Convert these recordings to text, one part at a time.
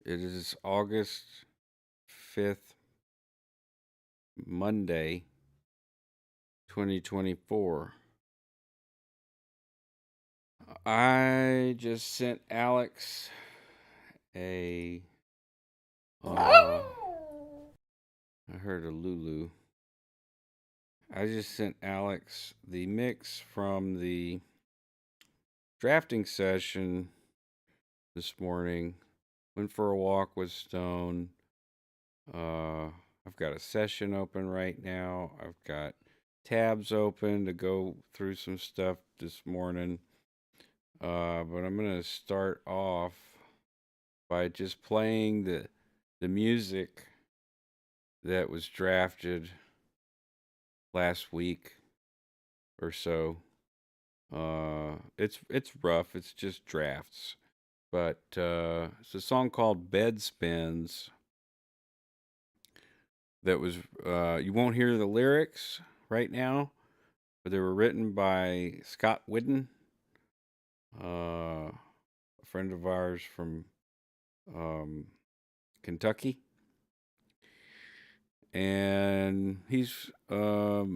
It is August 5th, Monday, 2024. I just sent Alex a. I heard a Lulu. I just sent Alex the mix from the drafting session this morning. Went for a walk with Stone. I've got a session open right now. I've got tabs open to go through some stuff this morning. But I'm gonna start off by just playing the music that was drafted last week or so. It's rough. It's just drafts, but it's a song called "Bed Spins" that was. You won't hear the lyrics right now, but they were written by Scott Whidden, a friend of ours from um, Kentucky, and he's a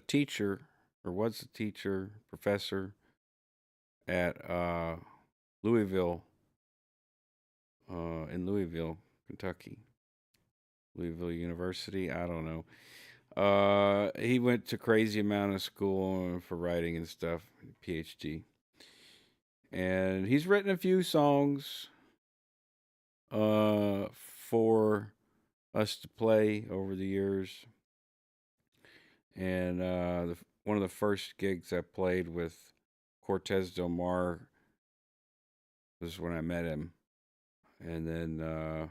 teacher, or was a teacher, professor at Louisville, in Louisville, Kentucky, Louisville University. I don't know. He went to crazy amount of school for writing and stuff, PhD, and he's written a few songs for us to play over the years. And one of the first gigs I played with Cortez Del Mar was when I met him. And then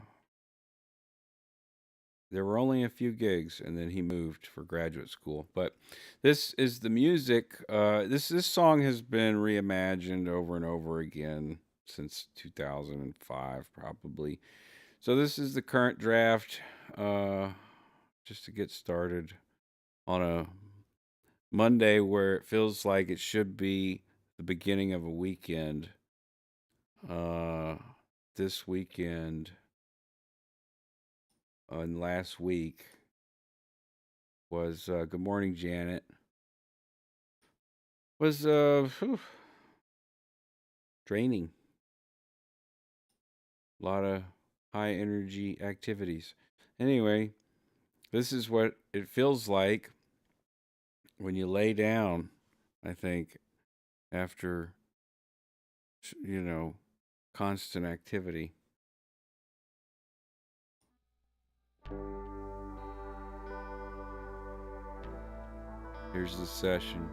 there were only a few gigs, and then he moved for graduate school. But this is the music. This song has been reimagined over and over again since 2005, probably. So this is the current draft, just to get started on a Monday where it feels like it should be the beginning of a weekend. Uh, this weekend and last week was Good Morning Janet. Was draining. A lot of high energy activities. Anyway, this is what it feels like when you lay down, I think, after, constant activity. Here's the session.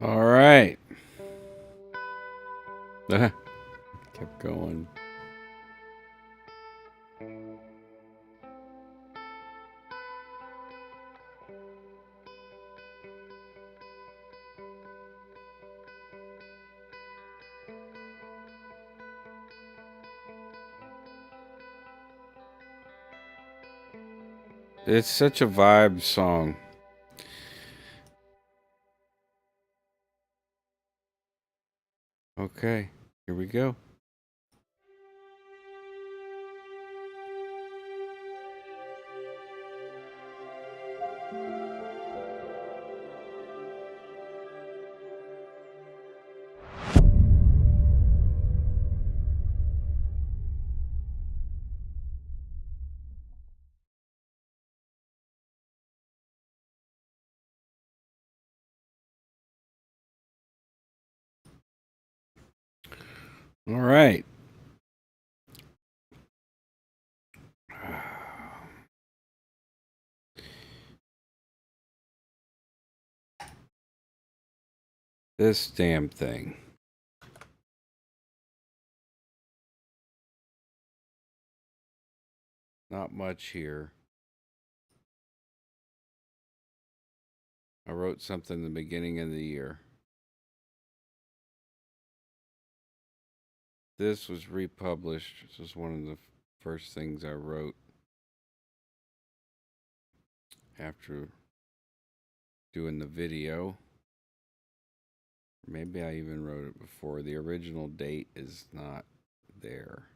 All right. Kept going. It's such a vibe song. Okay, here we go. All right. This damn thing. Not much here. I wrote something in the beginning of the year. This was republished. This was one of the first things I wrote after doing the video. Maybe I even wrote it before. The original date is not there.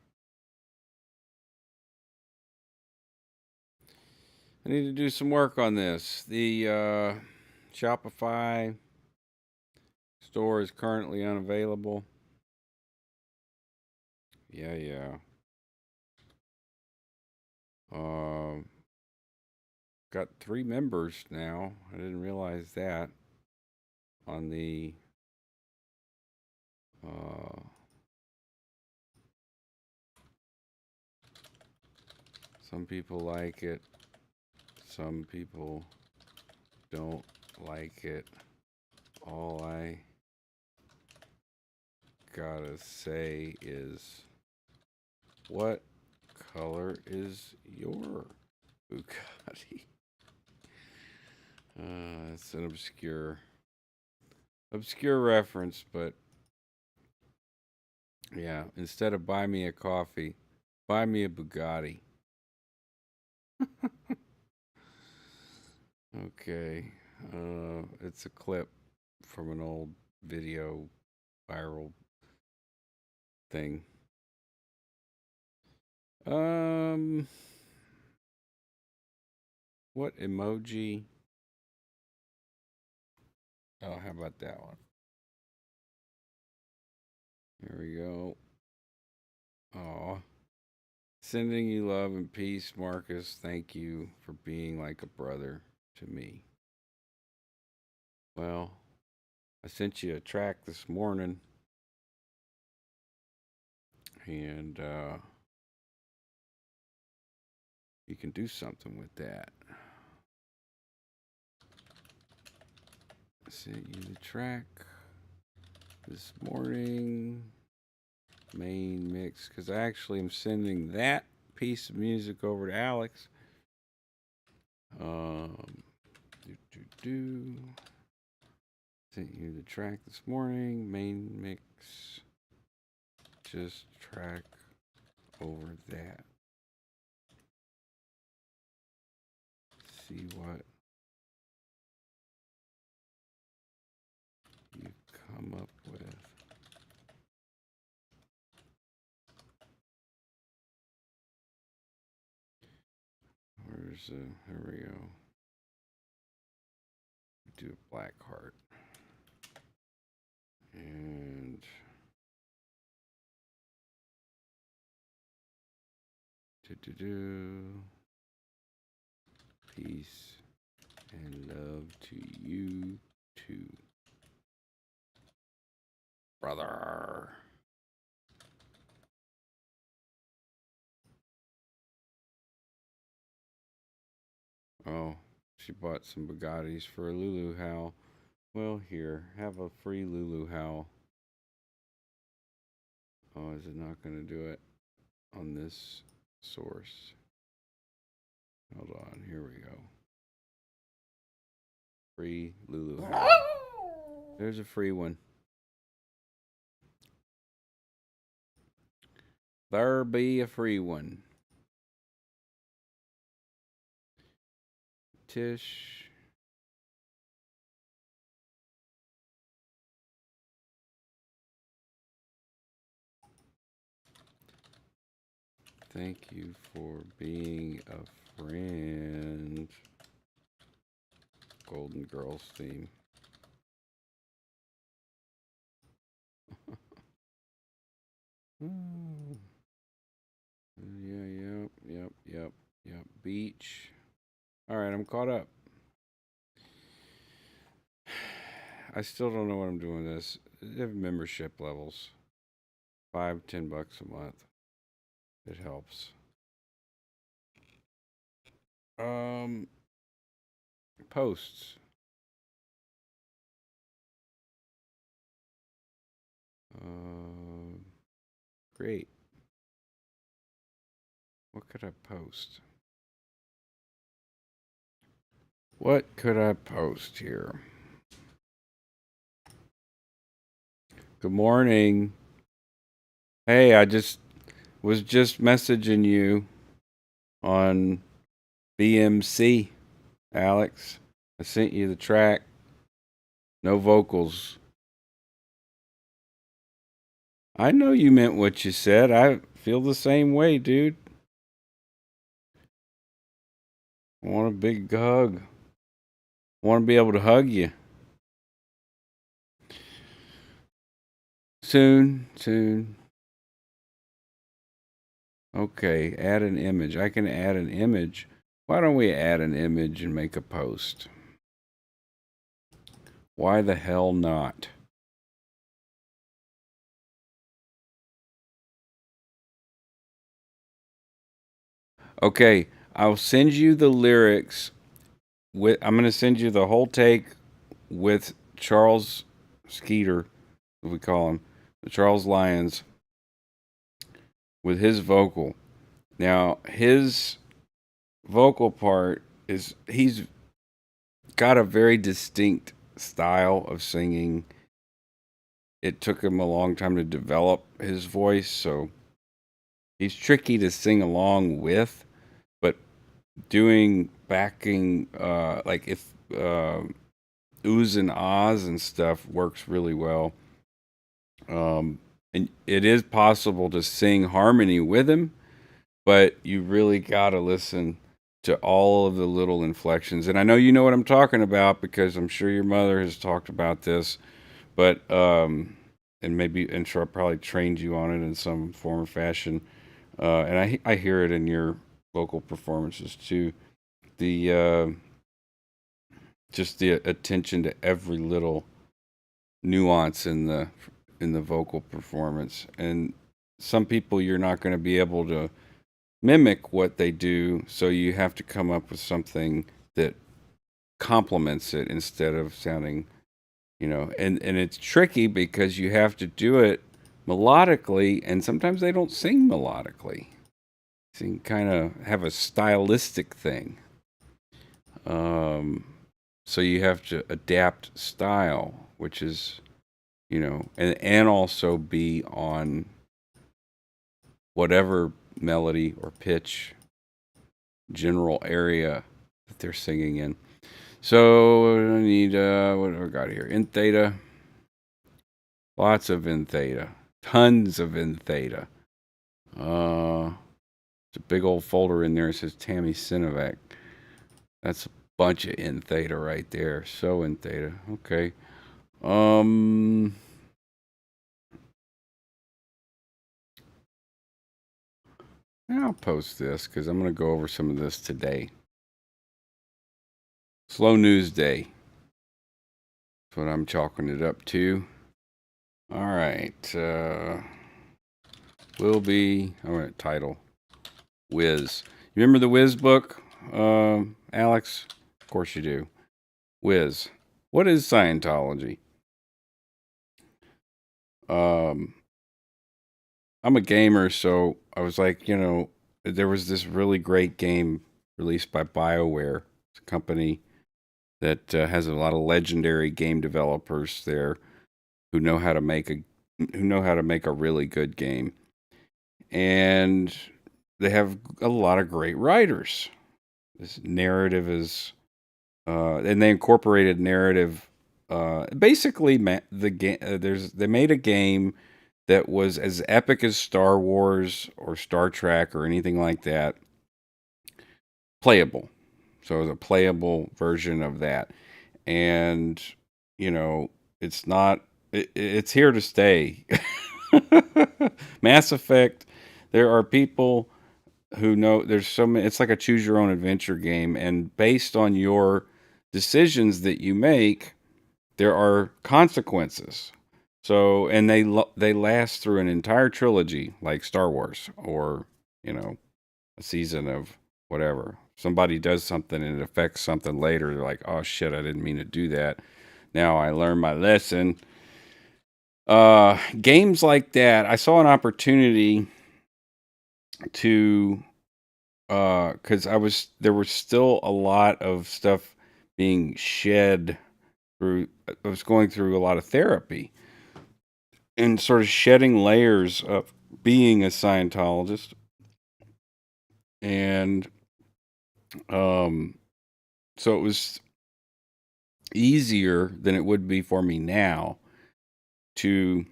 I need to do some work on this. The Shopify store is currently unavailable. Yeah. Uh, got 3 members now. I didn't realize that on the some people like it. Some people don't like it. All I gotta say is, what color is your Bugatti? It's an obscure reference, but yeah, instead of buy me a coffee, buy me a Bugatti. Okay. It's a clip from an old video viral thing. Um, what emoji? Oh, how about that one? Here we go. Oh, sending you love and peace, Marcus. Thank you for being like a brother to me. Well, I sent you a track this morning, and you can do something with that. I sent you the track this morning. Main mix, because I actually am sending that piece of music over to Alex. Do. Sent you the track this morning. Main mix. Just track over that. See what you come up with. Here we go. Do a black heart. And peace and love to you too, brother. Oh, she bought some Bugattis for Lulu Hal. Well, here, have a free Lulu Howl. Oh, is it not going to do it on this source? Hold on, here we go. Free Lulu Howl. There's a free one. There be a free one. Tish. Thank you for being a friend. Golden Girls theme. Yep. Beach. All right, I'm caught up. I still don't know what I'm doing with this. They have membership levels. $5, $10 a month. It helps. Posts. Great. What could I post? What could I post here? Good morning. Hey, I was just messaging you on BMC, Alex. I sent you the track. No vocals. I know you meant what you said. I feel the same way, dude. I want a big hug. I want to be able to hug you. Soon. Okay, add an image. I can add an image. Why don't we add an image and make a post? Why the hell not? Okay, I'll send you the lyrics. I'm going to send you the whole take with Charles Skeeter, as we call him, Charles Lyons, with his vocal. Now, his vocal part he's got a very distinct style of singing. It took him a long time to develop his voice, so he's tricky to sing along with, but doing backing, like if oohs and ahs and stuff works really well. And it is possible to sing harmony with him, but you really got to listen to all of the little inflections. And I know you know what I'm talking about because I'm sure your mother has talked about this, but and sure probably trained you on it in some form or fashion. And I hear it in your vocal performances too. The just the attention to every little nuance in the vocal performance. And some people you're not going to be able to mimic what they do, so you have to come up with something that complements it instead of sounding, and it's tricky because you have to do it melodically, and sometimes they don't sing melodically. So you kind of have a stylistic thing. So you have to adapt style, which is, and also be on whatever melody or pitch general area that they're singing in. So I need what have I got here? In theta. Lots of in theta. Tons of in theta. There's a big old folder in there. It says Tammy Sinovac. That's a bunch of in theta right there. So in theta. Okay. I'll post this because I'm going to go over some of this today. Slow news day. That's what I'm chalking it up to. All right. Will be. I'm going to title Wiz. You remember the Wiz book, Alex? Of course you do. Wiz. What is Scientology? Um, I'm a gamer, so I was like, there was this really great game released by BioWare. It's a company that has a lot of legendary game developers there who know how to make a really good game, and they have a lot of great writers. This narrative is, and they incorporated narrative. Basically, the game. They made a game that was as epic as Star Wars or Star Trek or anything like that, playable. So it was a playable version of that. And, you know, it's not, it's here to stay. Mass Effect, there are people who know there's so many, it's like a choose your own adventure game. And based on your decisions that you make, there are consequences. So, and they last through an entire trilogy, like Star Wars, or a season of whatever. Somebody does something and it affects something later. They're like, "Oh shit, I didn't mean to do that. Now I learned my lesson." Games like that, I saw an opportunity to, because there was still a lot of stuff being shed through. I was going through a lot of therapy and sort of shedding layers of being a Scientologist, and um, so it was easier than it would be for me now to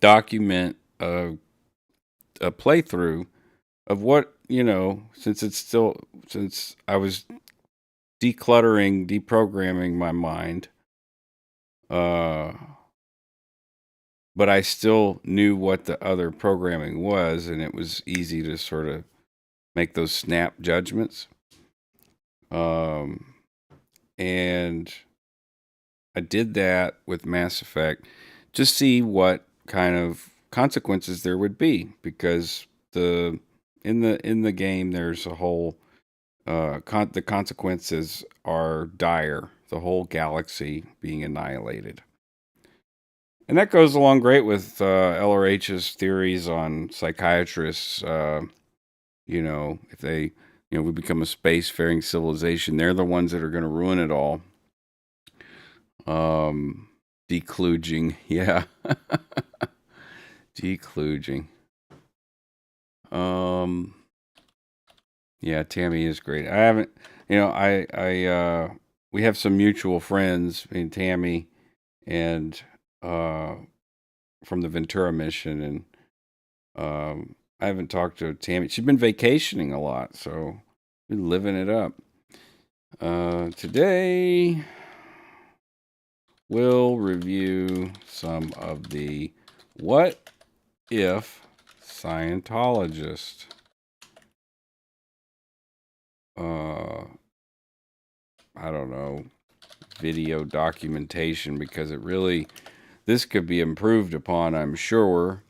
document a playthrough of what since I was deprogramming my mind, uh, but I still knew what the other programming was, and it was easy to sort of make those snap judgments. Um, and I did that with Mass Effect to see what kind of consequences there would be, because in the game there's a whole the consequences are dire, the whole galaxy being annihilated. And that goes along great with LRH's theories on psychiatrists. If they, we become a spacefaring civilization, they're the ones that are going to ruin it all. Um, Dekluging, yeah, dekluging. Um, yeah, Tammy is great. I haven't, we have some mutual friends, me and Tammy, and uh, from the Ventura mission, and I haven't talked to Tammy. She's been vacationing a lot, so been living it up. Today we'll review some of the what if Scientologist. I don't know, video documentation, because this could be improved upon, I'm sure,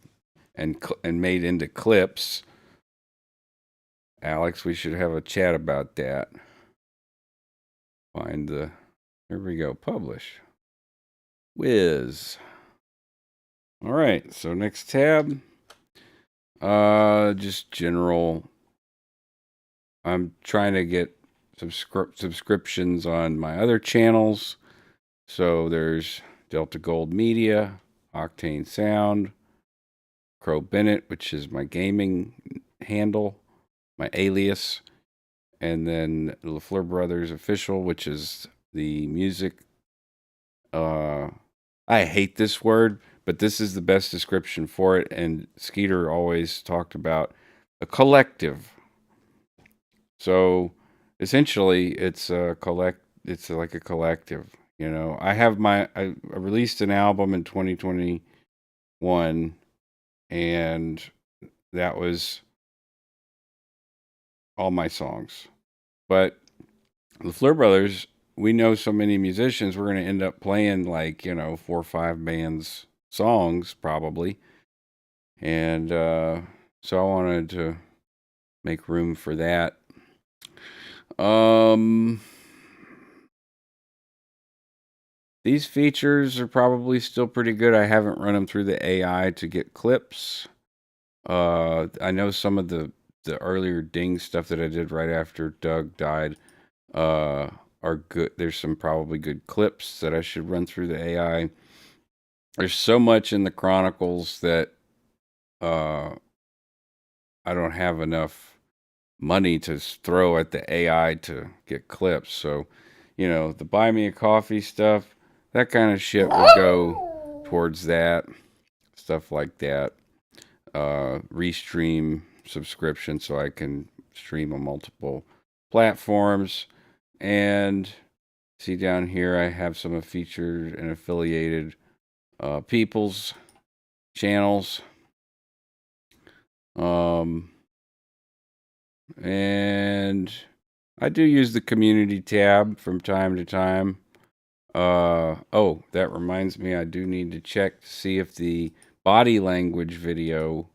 and made into clips. Alex, we should have a chat about that. Here we go, publish. Whiz. All right, so next tab. Just general. I'm trying to get subscriptions on my other channels. So there's Delta Gold Media, Octane Sound, Crow Bennett, which is my gaming handle, my alias, and then Lafleurbros Official, which is the music. I hate this word, but this is the best description for it. And Skeeter always talked about a collective. So essentially, it's a collect. It's like a collective. I released an album in 2021, and that was all my songs. But the Fleur Brothers, we know so many musicians, we're going to end up playing like 4 or 5 bands songs probably, and so I wanted to make room for that. Um, These features are probably still pretty good. I haven't run them through the AI to get clips. I know some of the earlier Ding stuff that I did right after Doug died uh, are good. There's some probably good clips that I should run through the AI. There's so much in the Chronicles that uh, I don't have enough money to throw at the AI to get clips. So, the buy me a coffee stuff, that kind of shit would go towards that, stuff like that. Restream subscription so I can stream on multiple platforms. And see down here, I have some featured and affiliated people's channels. And I do use the community tab from time to time. Oh, that reminds me, I do need to check to see if the body language video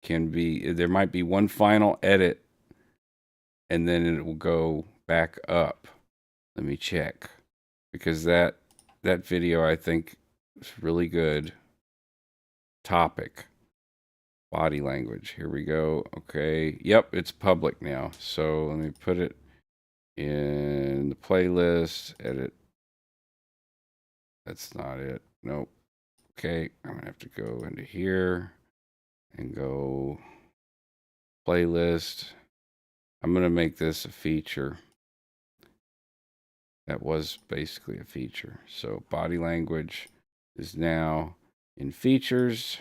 there might be one final edit and then it will go back up. Let me check, because that video I think is really good. Topic. Body language. Here we go. Okay. Yep, it's public now. So let me put it in the playlist. Edit. That's not it. Nope. Okay. I'm going to have to go into here and go playlist. I'm going to make this a feature. That was basically a feature. So body language is now in features,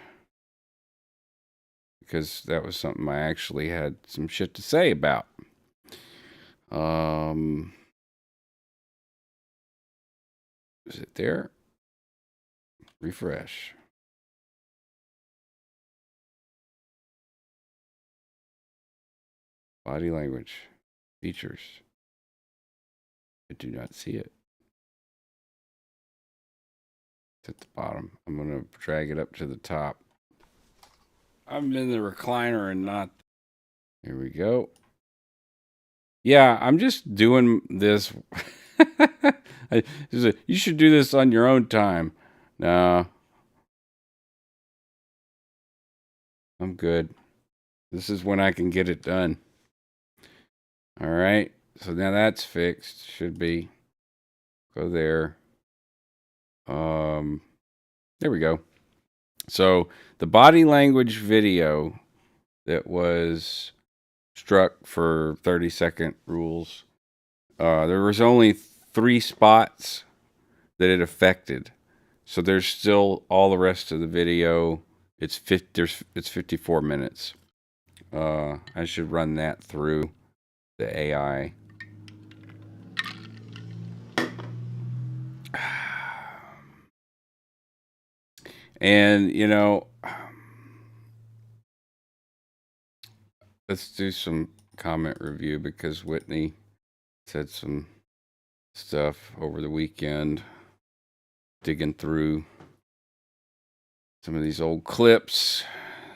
because that was something I actually had some shit to say about. Is it there? Refresh. Body language features. I do not see it. It's at the bottom. I'm going to drag it up to the top. I'm in the recliner and not. Here we go. Yeah, I'm just doing this. You should do this on your own time. No, I'm good. This is when I can get it done. All right. So now that's fixed. Should be. Go there. There we go. So the body language video that was struck for 30-second rules, there was only 3 spots that it affected. So there's still all the rest of the video. It's 54 minutes. I should run that through the AI. And let's do some comment review, because Whitney said some stuff over the weekend, digging through some of these old clips.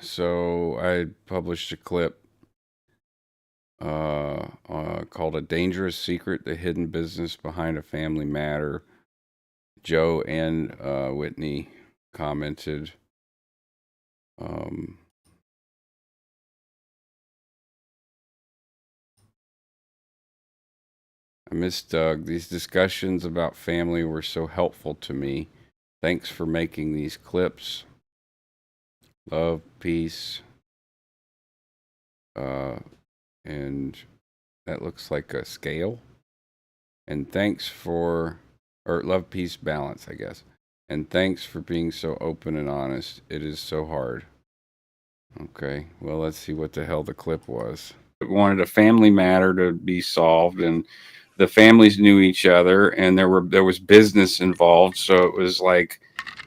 So I published a clip called "A Dangerous Secret: The Hidden Business Behind a Family Matter." Joe and Whitney commented. I miss Doug. These discussions about family were so helpful to me. Thanks for making these clips. Love, peace. And that looks like a scale. And thanks for, or love, peace, balance, I guess. And thanks for being so open and honest. It is so hard. Okay, well, let's see what the hell the clip was. It wanted a family matter to be solved, and the families knew each other, and there was business involved. So it was like,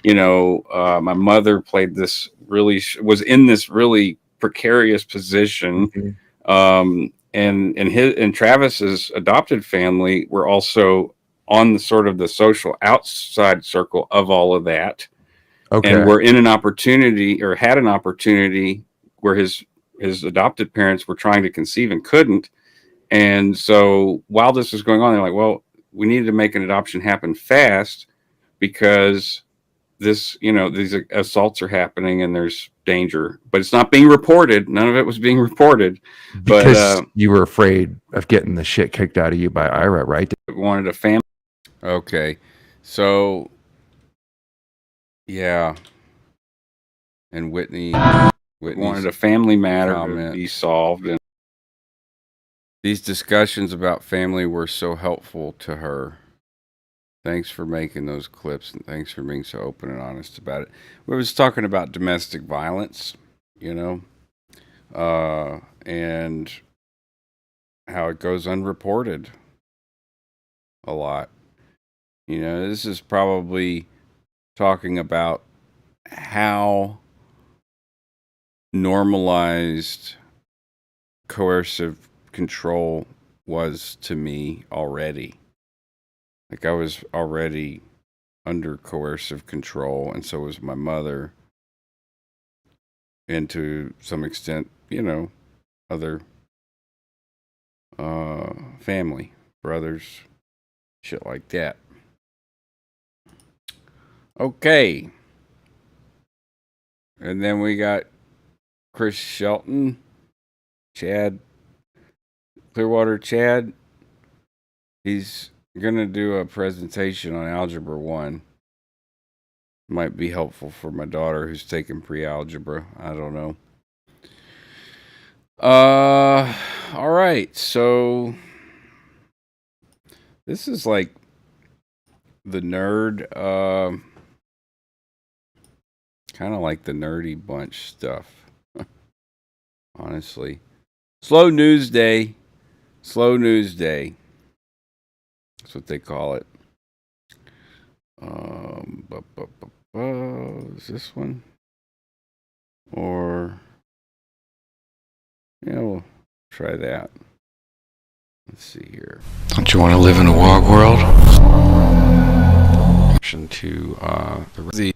my mother was in this really precarious position. Mm-hmm. And Travis's adopted family were also on the sort of the social outside circle of all of that. Okay. And were in an opportunity, or had an opportunity, where his adopted parents were trying to conceive and couldn't. And so while this was going on, they're like, well, we needed to make an adoption happen fast because this, these assaults are happening and there's danger, but it's not being reported. None of it was being reported. Because you were afraid of getting the shit kicked out of you by Ira, right? Wanted a family. Okay. So, yeah. And Whitney wanted a family matter to be solved. And these discussions about family were so helpful to her. Thanks for making those clips, and thanks for being so open and honest about it. We was talking about domestic violence, and how it goes unreported a lot. This is probably talking about how normalized coercive control was to me already. Like, I was already under coercive control, and so was my mother. And to some extent, other family, brothers, shit like that. Okay. And then we got Chris Shelton, Chad, Clearwater Chad. He's going to do a presentation on Algebra 1. Might be helpful for my daughter who's taking pre-algebra. I don't know. All right. So this is like the nerd, kind of like the nerdy bunch stuff. Honestly. Slow news day. Slow news day. That's what they call it. Is this one? Or, yeah, we'll try that. Let's see here. Don't you want to live in a wog world? Option to the.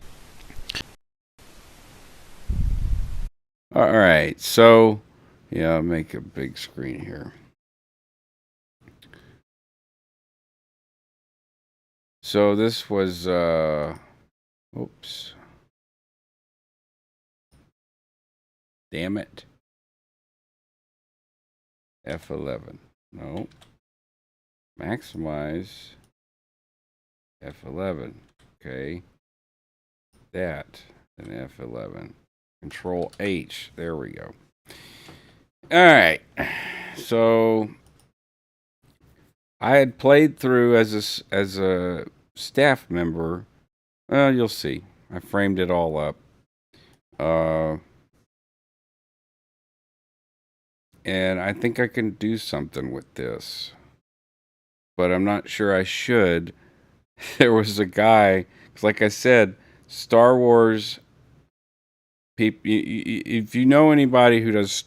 All right, so yeah, I'll make a big screen here. So this was oops. Damn it. F11. No. Maximize F11. Okay. That and F11. Control H. There we go. All right. So I had played through as a staff member. You'll see. I framed it all up. And I think I can do something with this. But I'm not sure I should. There was a guy, 'cause like I said, Star Wars people, if you know anybody who does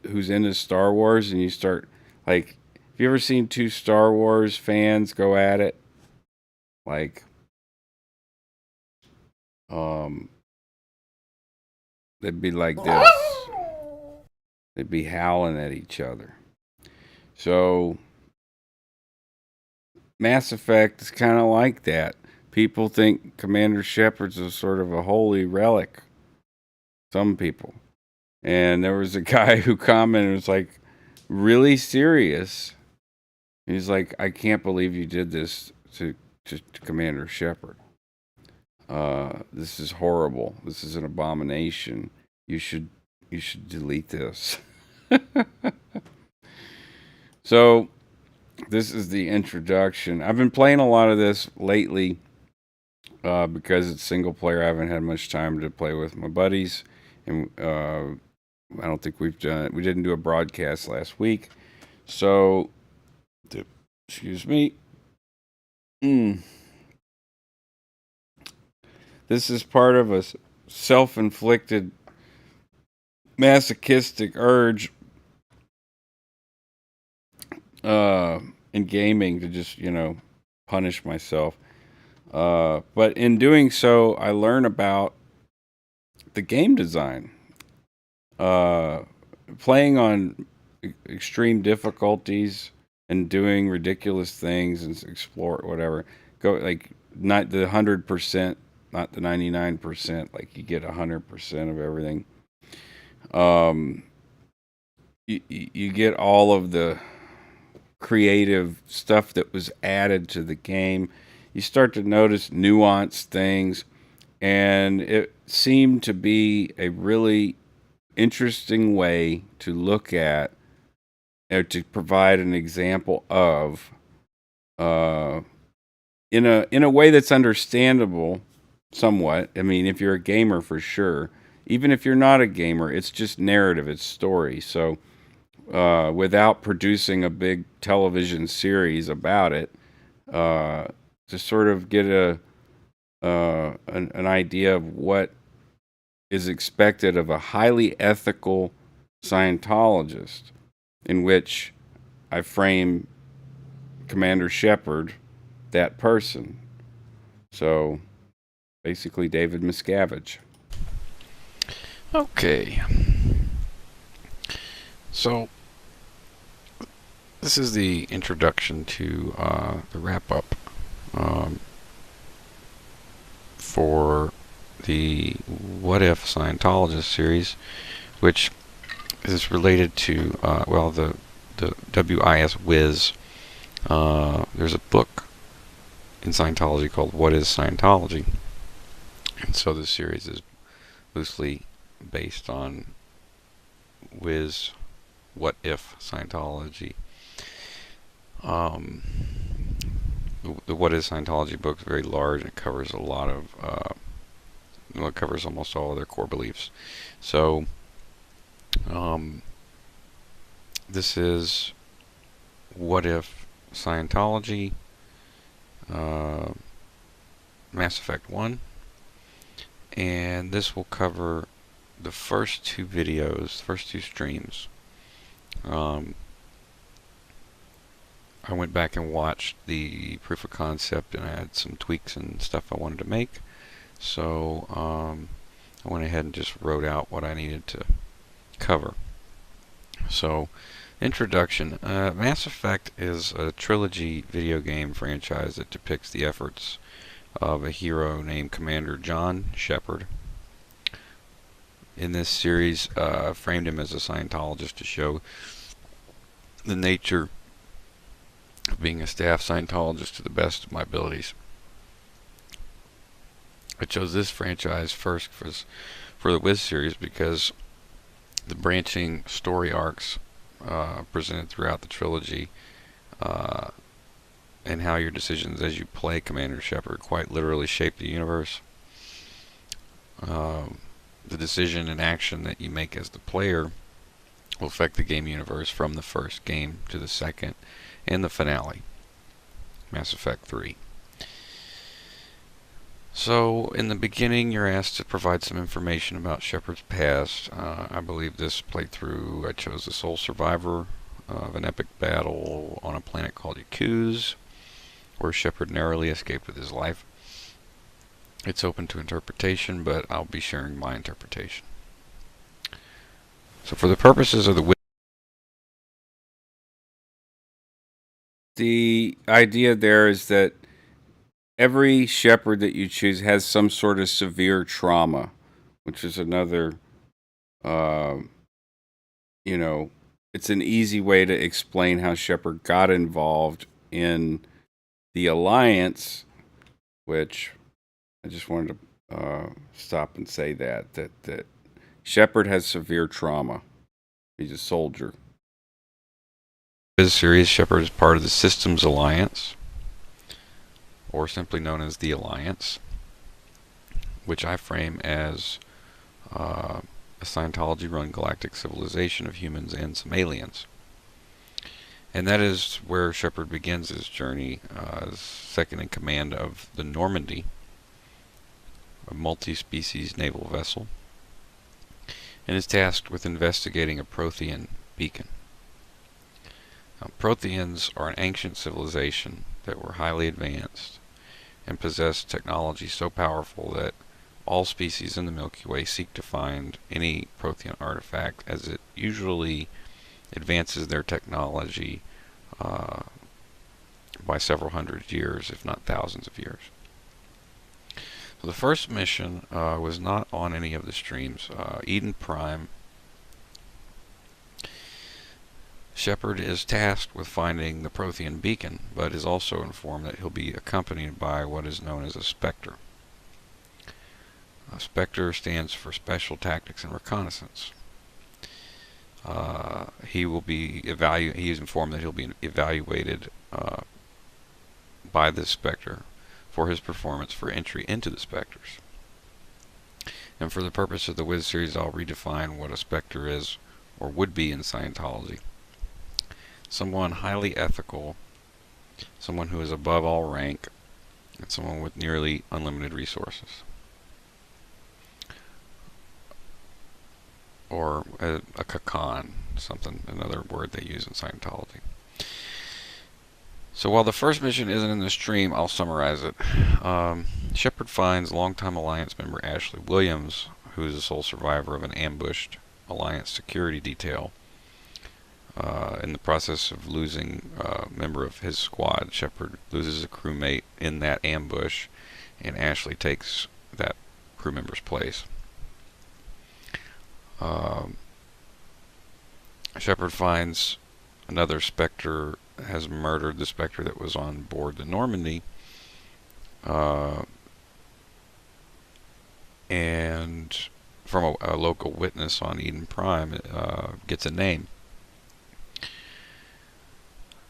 who's into Star Wars, and you start, like, have you ever seen two Star Wars fans go at it? Like, they'd be like this. They'd be howling at each other. So Mass Effect is kind of like that. People think Commander Shepard's a sort of a holy relic. Some people. And there was a guy who commented, was like, really serious. He's like, I can't believe you did this to Commander Shepard. This is horrible. This is an abomination. You should delete this. So this is the introduction. I've been playing a lot of this lately because it's single player. I haven't had much time to play with my buddies, and I don't think we didn't do a broadcast last week. So, excuse me. This is part of a self-inflicted masochistic urge in gaming to just, punish myself. But in doing so, I learn about the game design. Playing on extreme difficulties and doing ridiculous things and explore whatever. Go like not the 100%, not the 99%. Like you get 100% of everything. Um, you get all of the creative stuff that was added to the game. You start to notice nuanced things, and it seemed to be a really interesting way to look at or to provide an example of uh, in a way that's understandable somewhat. I mean, if you're a gamer for sure. Even if you're not a gamer, it's just narrative, it's story. So without producing a big television series about it, uh, to sort of get an idea of what is expected of a highly ethical Scientologist, in which I frame Commander Shepard, that person. So basically, David Miscavige. Okay. So, this is the introduction to the wrap-up for the What If Scientologist series, which is related to, well, the WIS Wiz. There's a book in Scientology called What is Scientology? And so this series is loosely based on Wiz What If Scientology. The What is Scientology book is very large and it covers a lot of well, it covers almost all of their core beliefs. So this is What If Scientology, Mass Effect 1, and this will cover the first two videos, the first two streams. I went back and watched the proof of concept and I had some tweaks and stuff I wanted to make, so I went ahead and just wrote out what I needed to cover. So, introduction. Mass Effect is a trilogy video game franchise that depicts the efforts of a hero named Commander John Shepard. In this series, I framed him as a Scientologist to show the nature of being a staff Scientologist to the best of my abilities. I chose this franchise first for the Wiz series because the branching story arcs presented throughout the trilogy and how your decisions as you play Commander Shepard quite literally shape the universe. The decision and action that you make as the player will affect the game universe from the first game to the second and the finale, Mass Effect 3. So, in the beginning, you're asked to provide some information about Shepard's past. I believe this playthrough, I chose the sole survivor of an epic battle on a planet called Yakuz, where Shepard narrowly escaped with his life. It's open to interpretation, but I'll be sharing my interpretation. So, for the purposes of the idea there is that every Shepherd that you choose has some sort of severe trauma, which is another, you know, it's an easy way to explain how Shepard got involved in the Alliance, which I just wanted to stop and say that Shepard has severe trauma. He's a soldier. Wiz series, Shepard is part of the Systems Alliance, or simply known as the Alliance, which I frame as a Scientology-run galactic civilization of humans and some aliens. And that is where Shepard begins his journey as second in command of the Normandy, a multi-species naval vessel, and is tasked with investigating a Prothean beacon. Now, Protheans are an ancient civilization that were highly advanced and possessed technology so powerful that all species in the Milky Way seek to find any Prothean artifact, as it usually advances their technology uh, by several hundred years, if not thousands of years. So the first mission was not on any of the streams. Eden Prime, Shepard is tasked with finding the Prothean beacon, but is also informed that he'll be accompanied by what is known as a Spectre. A Spectre stands for Special Tactics and Reconnaissance. He is informed that he'll be evaluated by this Spectre for his performance for entry into the Spectres. And for the purpose of the Wiz series, I'll redefine what a Spectre is, or would be in Scientology. Someone highly ethical, someone who is above all rank, and someone with nearly unlimited resources. Or a kakan, another word they use in Scientology. So while the first mission isn't in the stream, I'll summarize it. Shepard finds longtime Alliance member Ashley Williams, who is the sole survivor of an ambushed Alliance security detail. In the process of losing a member of his squad, Shepard loses a crewmate in that ambush, and Ashley takes that crew member's place. Shepard finds another Spectre has murdered the Spectre that was on board the Normandy, and from a local witness on Eden Prime, gets a name.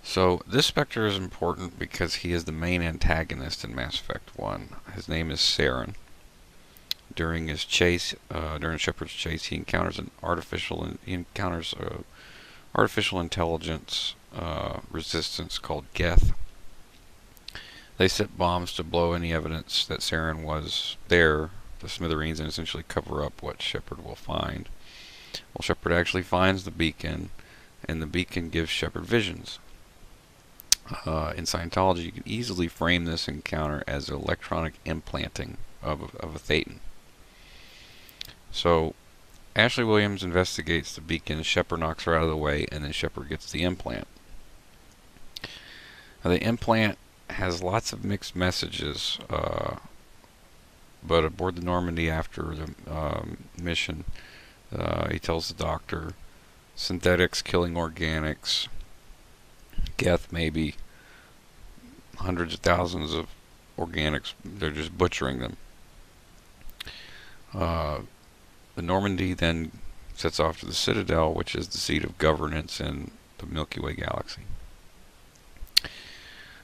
So this Spectre is important because he is the main antagonist in Mass Effect 1. His name is Saren. During his chase, during Shepard's chase, he encounters artificial intelligence resistance called Geth. They set bombs to blow any evidence that Saren was there, the smithereens, and essentially cover up what Shepard will find. Well, Shepard actually finds the beacon, and the beacon gives Shepard visions. In Scientology, you can easily frame this encounter as electronic implanting of a Thetan. So Ashley Williams investigates the beacon, Shepard knocks her out of the way, and then Shepard gets the implant. Now, the implant has lots of mixed messages, but aboard the Normandy after the mission, he tells the doctor, synthetics killing organics, Geth maybe hundreds of thousands of organics, they're just butchering them. The Normandy then sets off to the Citadel, which is the seat of governance in the Milky Way galaxy.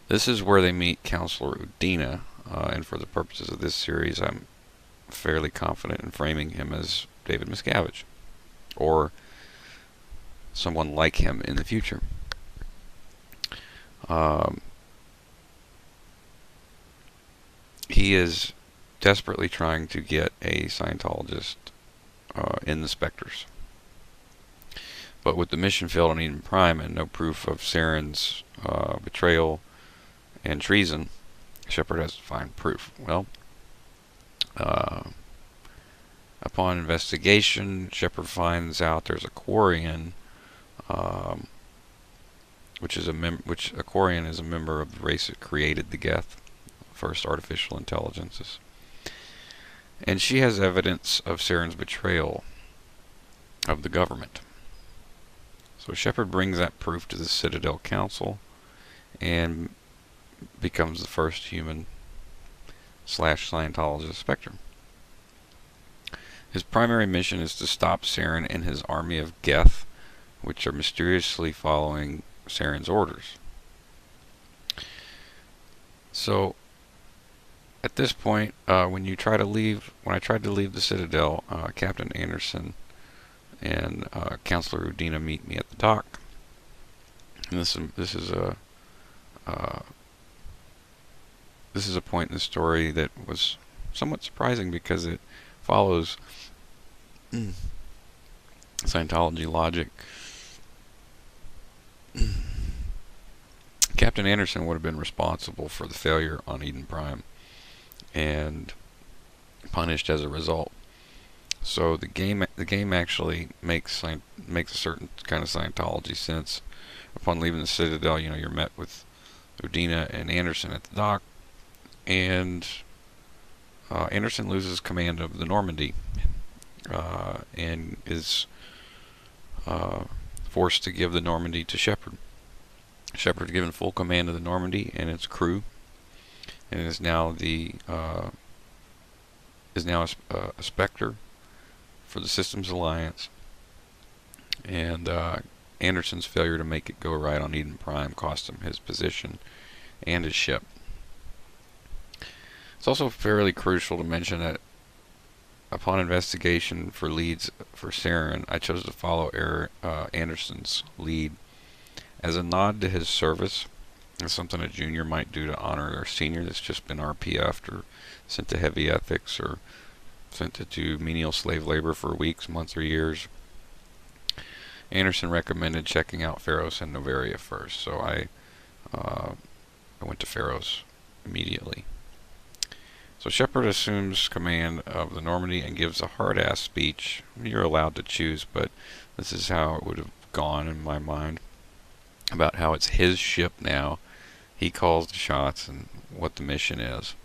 This is where they meet Counselor Udina, and for the purposes of this series, I'm fairly confident in framing him as David Miscavige, or someone like him in the future. He is desperately trying to get a Scientologist in the Spectres. But with the mission failed on Eden Prime and no proof of Saren's betrayal and treason, Shepard has to find proof. Well, upon investigation, Shepard finds out there's a Quarian, which a Quarian is a member of the race that created the Geth, first artificial intelligences. And she has evidence of Saren's betrayal of the government. So Shepard brings that proof to the Citadel Council and becomes the first human / Scientologist Spectre. His primary mission is to stop Saren and his army of Geth, which are mysteriously following Saren's orders. So at this point, when I tried to leave the Citadel, Captain Anderson and Counselor Udina meet me at the dock. And this is a point in the story that was somewhat surprising because it follows Scientology logic. Captain Anderson would have been responsible for the failure on Eden Prime and punished as a result. So the game actually makes a certain kind of Scientology sense, Upon leaving the Citadel, you're met with Udina and Anderson at the dock, and Anderson loses command of the Normandy and is forced to give the Normandy to Shepard. Shepard given full command of the Normandy and its crew, and is now a Spectre for the Systems Alliance. And Anderson's failure to make it go right on Eden Prime cost him his position and his ship. It's also fairly crucial to mention that upon investigation for leads for Saren, I chose to follow Anderson's lead as a nod to his service. It's something a junior might do to honor their senior that's just been RPF'd or sent to heavy ethics or sent to do menial slave labor for weeks, months, or years. Anderson recommended checking out Pharos and Novaria first, so I went to Pharos immediately. So Shepard assumes command of the Normandy and gives a hard-ass speech. You're allowed to choose, but this is how it would have gone in my mind, about how it's his ship now. He calls the shots and what the mission is.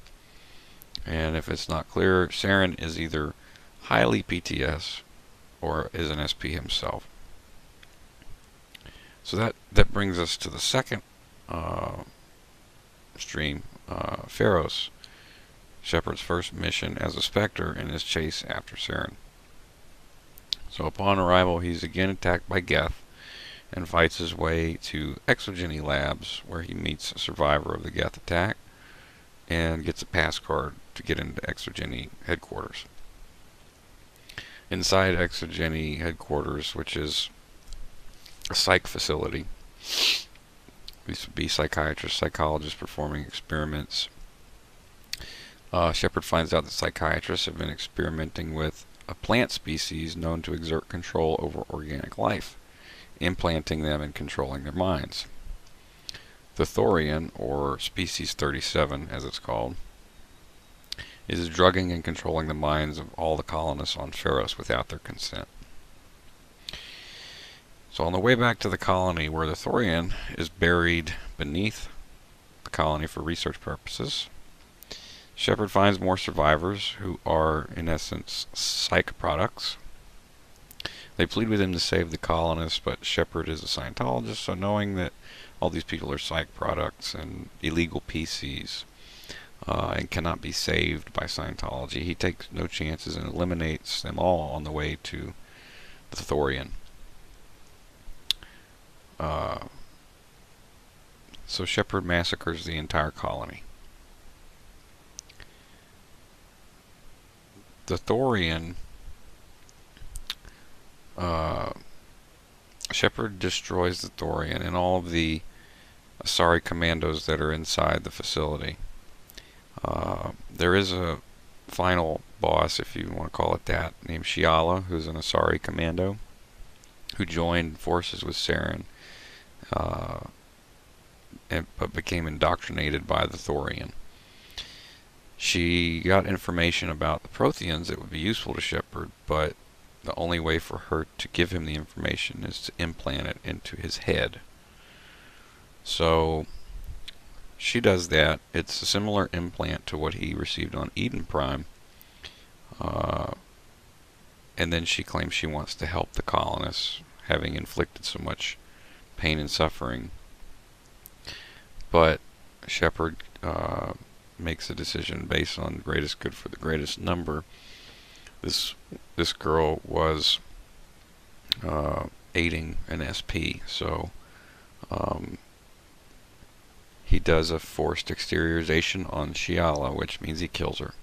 And if it's not clear, Saren is either highly PTS or is an SP himself. So that brings us to the second stream, Pharos, Shepard's first mission as a Spectre in his chase after Saren. So upon arrival, he's again attacked by Geth and fights his way to Exogeny Labs, where he meets a survivor of the Geth attack and gets a pass card to get into Exogeny headquarters. Inside Exogeny headquarters, which is a psych facility, these would be psychiatrists, psychologists performing experiments. Shepard finds out that psychiatrists have been experimenting with a plant species known to exert control over organic life, implanting them and controlling their minds. The Thorian, or Species 37 as it's called, is drugging and controlling the minds of all the colonists on Pharos without their consent. So on the way back to the colony, where the Thorian is buried beneath the colony for research purposes, Shepard finds more survivors who are, in essence, psych products. They plead with him to save the colonists, but Shepard is a Scientologist, so knowing that all these people are psych products and illegal PCs and cannot be saved by Scientology, he takes no chances and eliminates them all on the way to the Thorian. So Shepard massacres the entire colony. The Thorian, Shepard destroys the Thorian and all of the Asari commandos that are inside the facility. There is a final boss, if you want to call it that, named Shiala, who's an Asari commando, who joined forces with Saren, but became indoctrinated by the Thorian. She got information about the Protheans that would be useful to Shepard, but the only way for her to give him the information is to implant it into his head. So she does that. It's a similar implant to what he received on Eden Prime. And then she claims she wants to help the colonists, having inflicted so much pain and suffering. But Shepard makes a decision based on the greatest good for the greatest number. This girl was aiding an SP, so he does a forced exteriorization on Shiala, which means he kills her.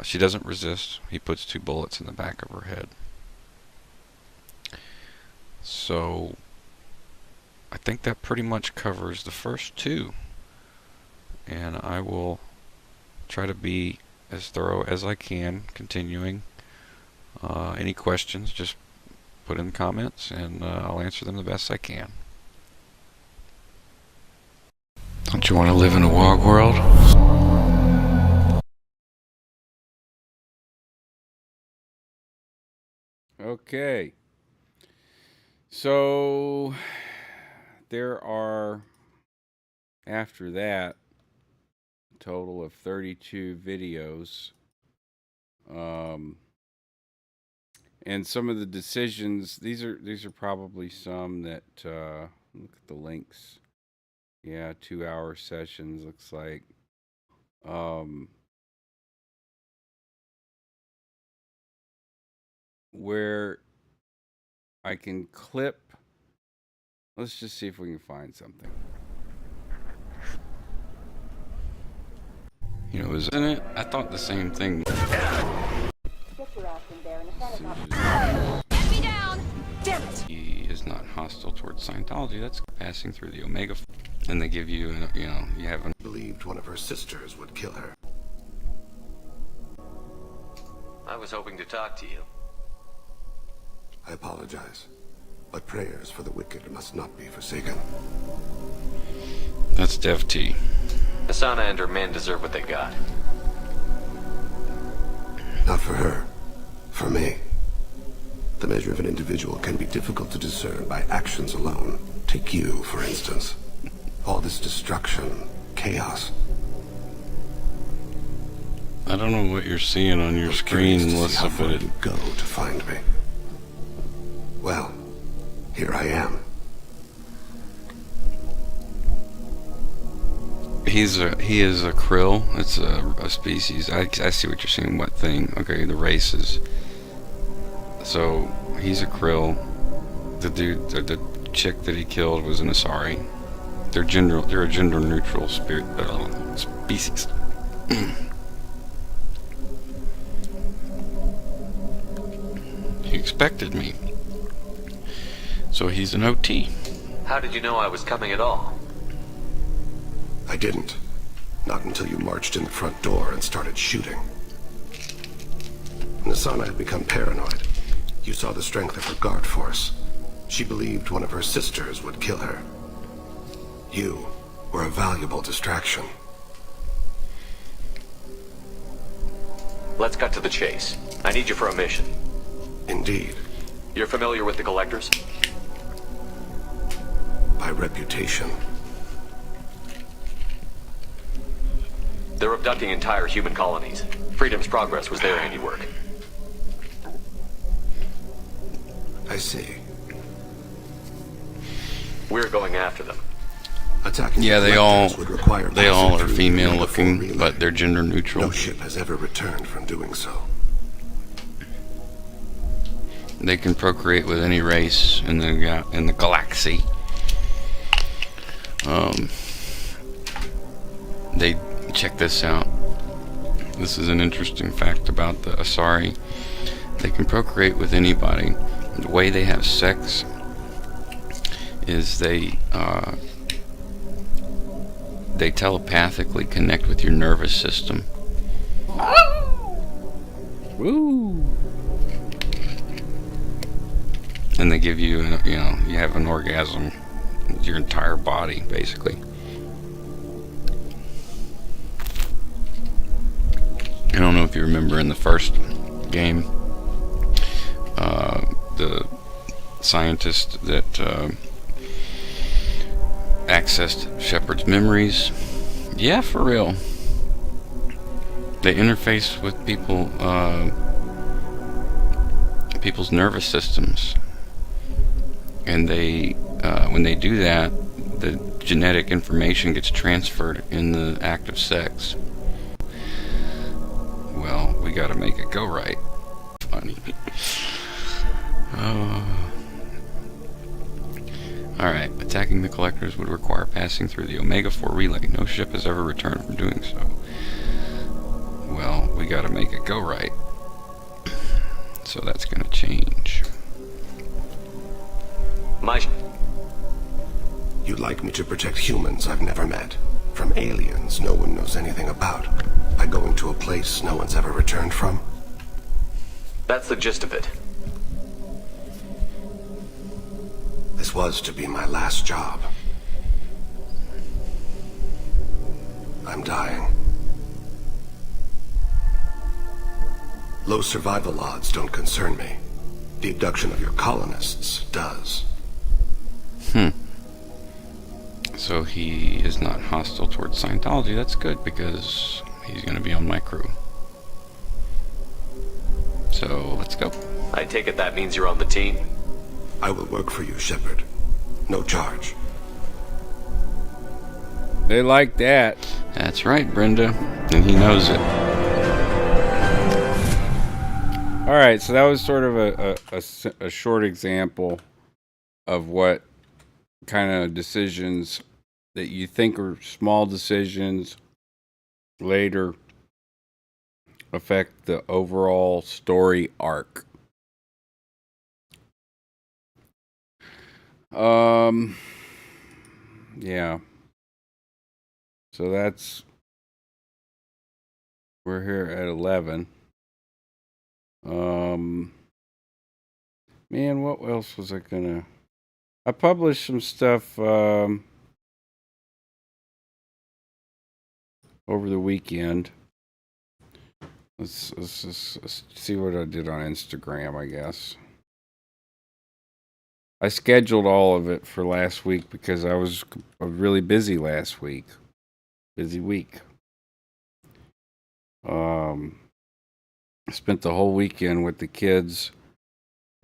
She doesn't resist. He puts 2 bullets in the back of her head. So I think that pretty much covers the first 2. And I will try to be as thorough as I can, continuing. Any questions, just put in the comments, and I'll answer them the best I can. Don't you want to live in a WOG world? Okay. So there are, after that, a total of 32 videos. And some of the decisions, these are probably some that, look at the links. Yeah, 2-hour sessions, looks like. Where I can clip. Let's just see if we can find something. You know, isn't it? I thought the same thing. Get me down! Damn it! He is not hostile towards Scientology. That's passing through the Omega. And they give you, you know, you have believed one of her sisters would kill her. I was hoping to talk to you. I apologize, but prayers for the wicked must not be forsaken. That's Dev T. Asana and her men deserve what they got. Not for her, for me. The measure of an individual can be difficult to discern by actions alone. Take you, for instance. All this destruction, chaos. I don't know what you're seeing on your I'm screen, curious to see Melissa, how far but you go to find me. Well, here I am. he is a krill. It's a species. I see what you're saying. What thing? Okay, the races. So he's a krill. The dude, the chick that he killed was an Asari. They're a gender neutral species. He expected me. So he's an OT. How did you know I was coming at all? I didn't. Not until you marched in the front door and started shooting. Nasana had become paranoid. You saw the strength of her guard force. She believed one of her sisters would kill her. You were a valuable distraction. Let's cut to the chase. I need you for a mission. Indeed. You're familiar with the Collectors? By reputation. They're abducting entire human colonies. Freedom's Progress was their handiwork. I see. We're going after them. Attacking Yeah, the they all Collectors would require they all passing are through female the looking, relay. but they're gender neutral. No ship has ever returned from doing so. They can procreate with any race in the galaxy. They check this out. This is an interesting fact about the Asari. They can procreate with anybody. The way they have sex is they telepathically connect with your nervous system. Woo! And they give you, you have an orgasm with your entire body, basically. I don't know if you remember in the first game, the scientist that accessed Shepard's memories. Yeah, for real. They interface with people's nervous systems. And they, when they do that, the genetic information gets transferred in the act of sex. Well, we gotta make it go right. Funny. Alright, attacking the Collectors would require passing through the Omega-4 relay. No ship has ever returned from doing so. Well, we gotta make it go right. So that's gonna change. You'd like me to protect humans I've never met, from aliens no one knows anything about, by going to a place no one's ever returned from? That's the gist of it. This was to be my last job. I'm dying. Low survival odds don't concern me. The abduction of your colonists does. So he is not hostile towards Scientology. That's good, because he's going to be on my crew. So let's go. I take it that means you're on the team? I will work for you, Shepard. No charge. They like that. That's right, Brenda. And he knows it. All right, so that was sort of a short example of what kind of decisions that you think are small decisions later affect the overall story arc. Yeah. So we're here at 11. Man, what else was I gonna? I published some stuff over the weekend. Let's see what I did on Instagram, I guess. I scheduled all of it for last week because I was really busy last week. Busy week. I spent the whole weekend with the kids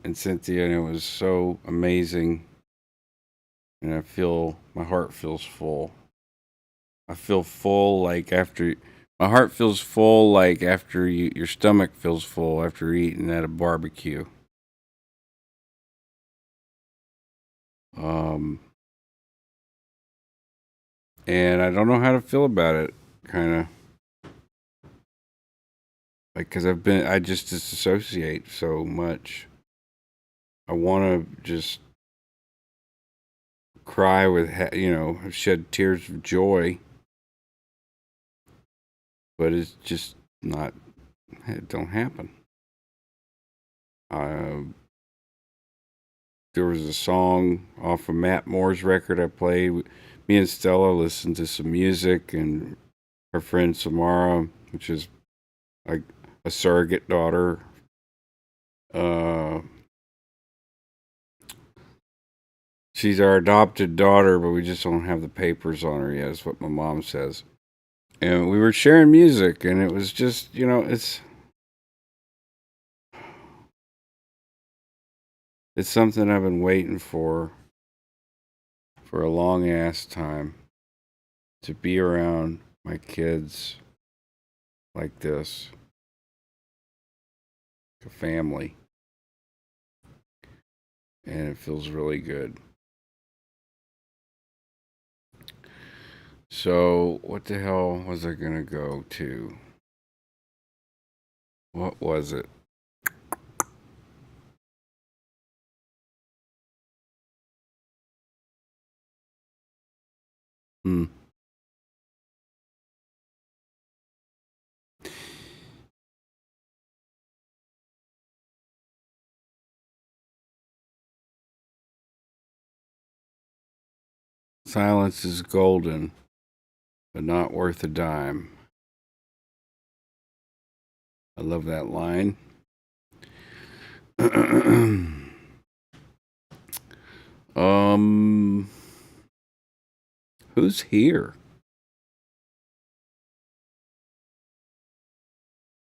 and Cynthia, and it was so amazing. And my heart feels full. I feel full my heart feels full like after your stomach feels full after eating at a barbecue. And I don't know how to feel about it, kind of. Like, because I just disassociate so much. I want to just cry shed tears of joy. But it's just not, it don't happen. There was a song off of Matt Moore's record I played. Me and Stella listened to some music, and her friend Samara, which is like a surrogate daughter, she's our adopted daughter, but we just don't have the papers on her yet, is what my mom says. And we were sharing music, and it was just, it's something I've been waiting for a long ass time, to be around my kids like this, like a family. And it feels really good. So, what the hell was I gonna go to? What was it? Silence is golden, but not worth a dime. I love that line. Who's here?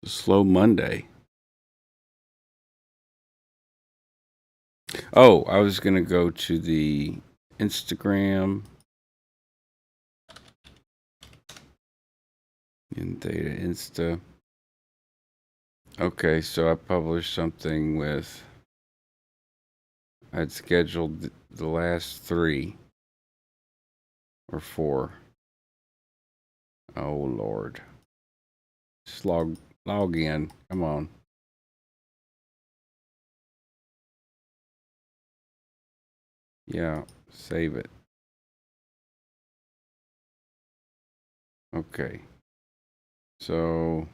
Slow Monday. Oh, I was gonna go to the Instagram in Theta Insta. Okay, so I published something I'd scheduled the last 3 or 4. Oh Lord. Just log in. Come on. Yeah, save it. Okay. So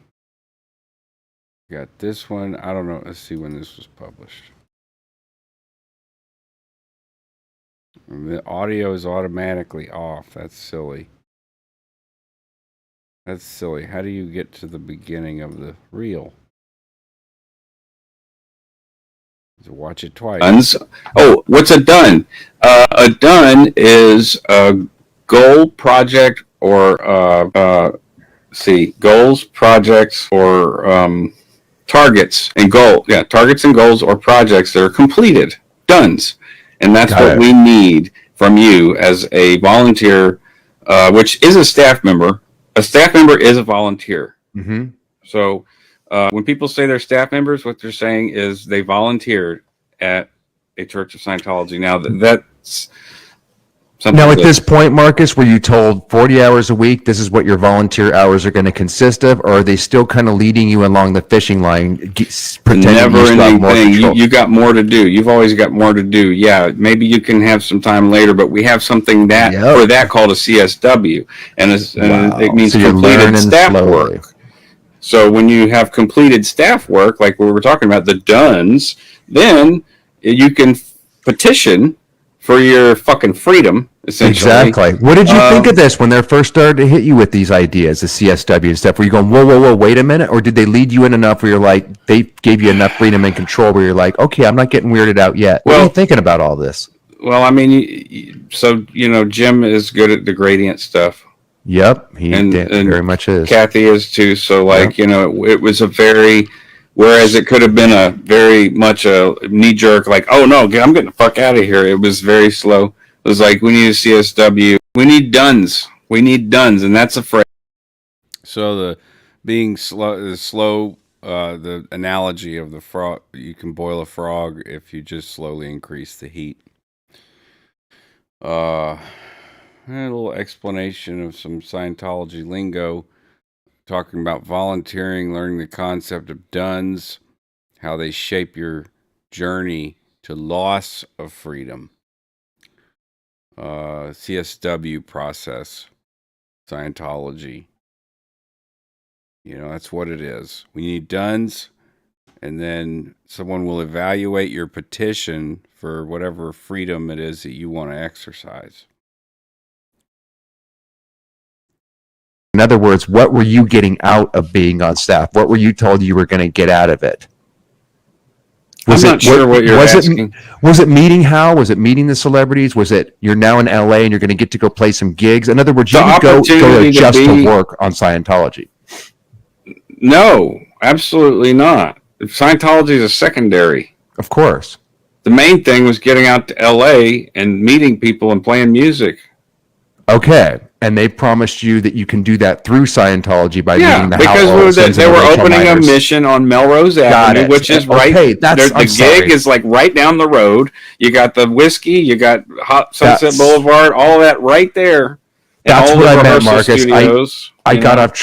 got this one. I don't know. Let's see when this was published. And the audio is automatically off. That's silly. That's silly. How do you get to the beginning of the reel? To watch it twice. Oh, what's a dun? A dun is a goal, project, or goals, projects, or targets and targets and goals or projects that are completed, dones, and that's Got what it. we need from you as a volunteer, which is a staff member. A staff member is a volunteer. Mm-hmm. So when people say they're staff members, what they're saying is they volunteered at a Church of Scientology. Now that's something. Now, at this point, Marcus, were you told 40 hours a week, this is what your volunteer hours are going to consist of, or are they still kind of leading you along the fishing line, pretending never you still have more ending thing. control? You got more to do. You've always got more to do. Yeah, maybe you can have some time later, but we have something that for that called a CSW, and it means So you're completed learning staff slowly. work. So when you have completed staff work, like we were talking about, the dones, then you can petition for your fucking freedom, essentially. Exactly. What did you think of this when they first started to hit you with these ideas, the CSW and stuff? Were you going, whoa, whoa, whoa, wait a minute? Or did they lead you in enough where you're like, they gave you enough freedom and control where you're like, okay, I'm not getting weirded out yet? What are you thinking about all this? Well, I mean, so, Jim is good at the gradient stuff. Yep, he very much is. Kathy is too. So, like, it was a very, whereas it could have been a very much a knee jerk, like, oh no, I'm getting the fuck out of here. It was very slow. It was like, we need a CSW. We need dones. And that's a phrase. So the being slow, the analogy of the frog, you can boil a frog if you just slowly increase the heat. A little explanation of some Scientology lingo, talking about volunteering, learning the concept of dones, how they shape your journey to loss of freedom. CSW process, Scientology. That's what it is. We need dones, and then someone will evaluate your petition for whatever freedom it is that you want to exercise. In other words, what were you getting out of being on staff? What were you told you were going to get out of it? I'm not sure what you're asking. Was it meeting Hal? Was it meeting the celebrities? Was it you're now in LA and you're going to get to go play some gigs? In other words, you didn't go just to work on Scientology. No, absolutely not. Scientology is a secondary. Of course. The main thing was getting out to LA and meeting people and playing music. Okay. And they promised you that you can do that through Scientology by meeting the because they were opening a mission on Melrose Avenue, which is right. The gig is like right down the road. You got the whiskey, you got Hot Sunset Boulevard, all that right there. That's what I meant, Marcus. I got off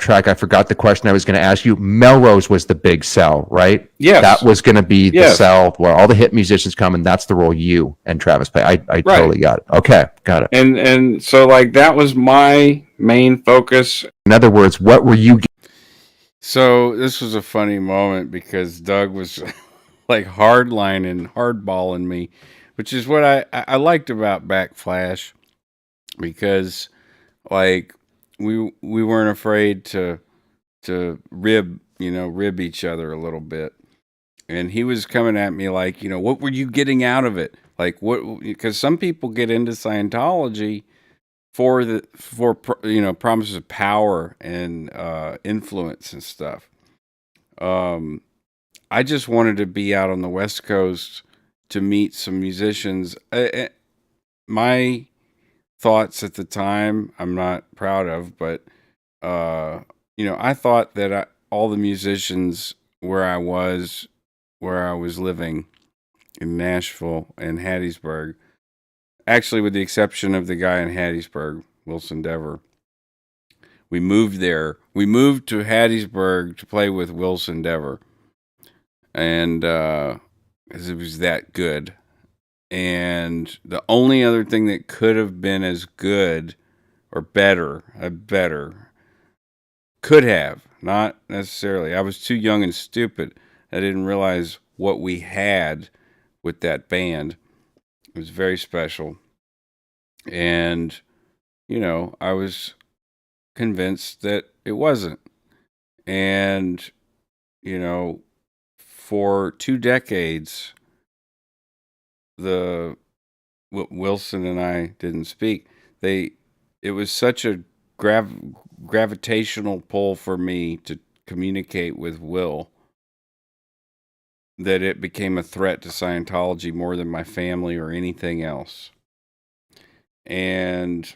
track. I forgot the question I was going to ask you. Melrose was the big sell, right? Yes. That was going to be the sell where all the hit musicians come, and that's the role you and Travis play. I totally got it. Okay, got it. And so, like, that was my main focus. In other words, what were you... So this was a funny moment because Doug was like hardballing me, which is what I liked about Backflash, because like we weren't afraid to rib each other a little bit, and he was coming at me like, what were you getting out of it? Like, what? Because some people get into Scientology for promises of power and influence and stuff. I just wanted to be out on the West Coast to meet some musicians. My thoughts at the time, I'm not proud of, but I thought that all the musicians where I was living in Nashville and Hattiesburg, actually with the exception of the guy in Hattiesburg, Wilson Dever, we moved there. We moved to Hattiesburg to play with Wilson Dever, and because it was that good. And the only other thing that could have been as good or better, could have, not necessarily. I was too young and stupid. I didn't realize what we had with that band. It was very special. And, I was convinced that it wasn't. And, for 2 decades, Wilson and I didn't speak. it was such a gravitational pull for me to communicate with Will that it became a threat to Scientology more than my family or anything else. And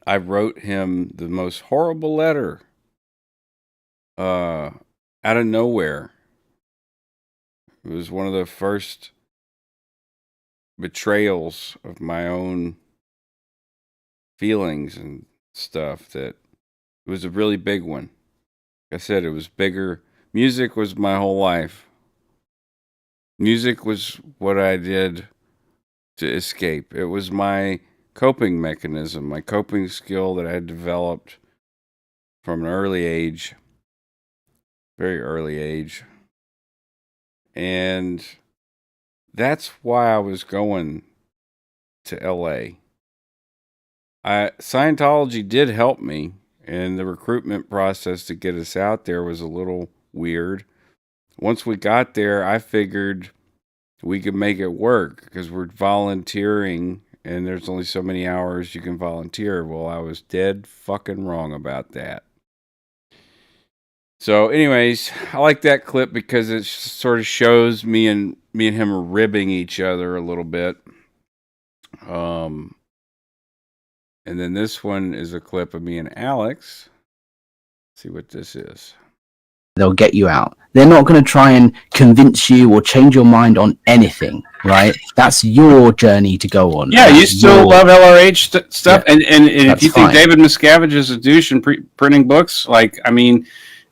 I wrote him the most horrible letter out of nowhere. It was one of the first betrayals of my own feelings and stuff. That it was a really big one. Like I said, it was bigger. Music was my whole life. Music was what I did to escape. It was my coping mechanism, my coping skill that I had developed from an early age, very early age. And that's why I was going to LA. Scientology did help me, and the recruitment process to get us out there was a little weird. Once we got there, I figured we could make it work because we're volunteering and there's only so many hours you can volunteer. Well, I was dead fucking wrong about that. So anyways, I like that clip because it sort of shows me and him ribbing each other a little bit. And then this one is a clip of me and Alex. Let's see what this is. They'll get you out. They're not going to try and convince you or change your mind on anything, right? That's your journey to go on. Yeah, you still love LRH stuff. Yeah, and if you think David Miscavige is a douche in printing books, like, I mean,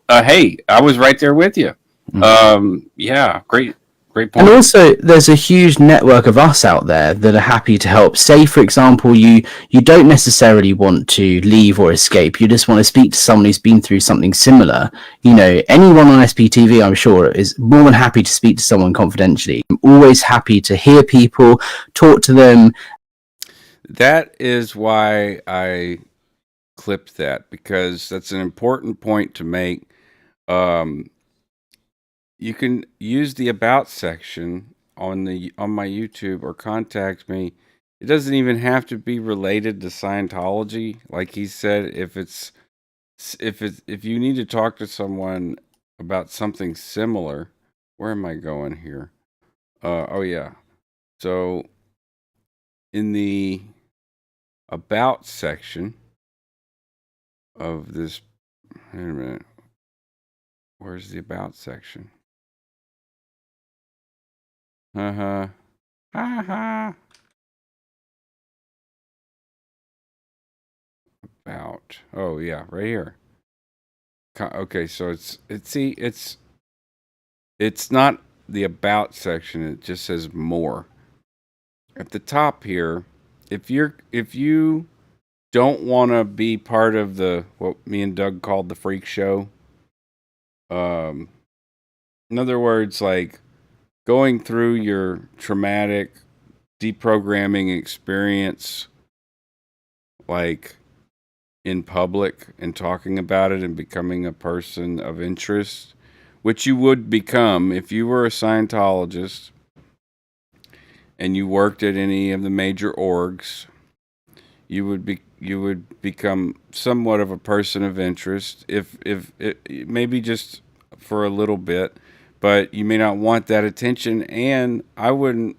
hey, I was right there with you. Mm-hmm. Yeah, great point. And also, there's a huge network of us out there that are happy to help. Say, for example, you don't necessarily want to leave or escape. You just want to speak to someone who's been through something similar. You know, anyone on SPTV, I'm sure, is more than happy to speak to someone confidentially. I'm always happy to hear people, talk to them. That is why I clipped that, because that's an important point to make. You can use the about section on my YouTube or contact me. It doesn't even have to be related to Scientology. Like he said, if you need to talk to someone about something similar, where am I going here? Oh yeah. So in the about section of this, wait a minute. Where's the about section? About. Oh yeah, right here. Okay, so it's not the about section. It just says more. At the top here, if you don't want to be part of the what me and Doug called the freak show. In other words, like going through your traumatic deprogramming experience, like in public and talking about it and becoming a person of interest, which you would become if you were a Scientologist and you worked at any of the major orgs. You would become somewhat of a person of interest if maybe just for a little bit, but you may not want that attention. And I would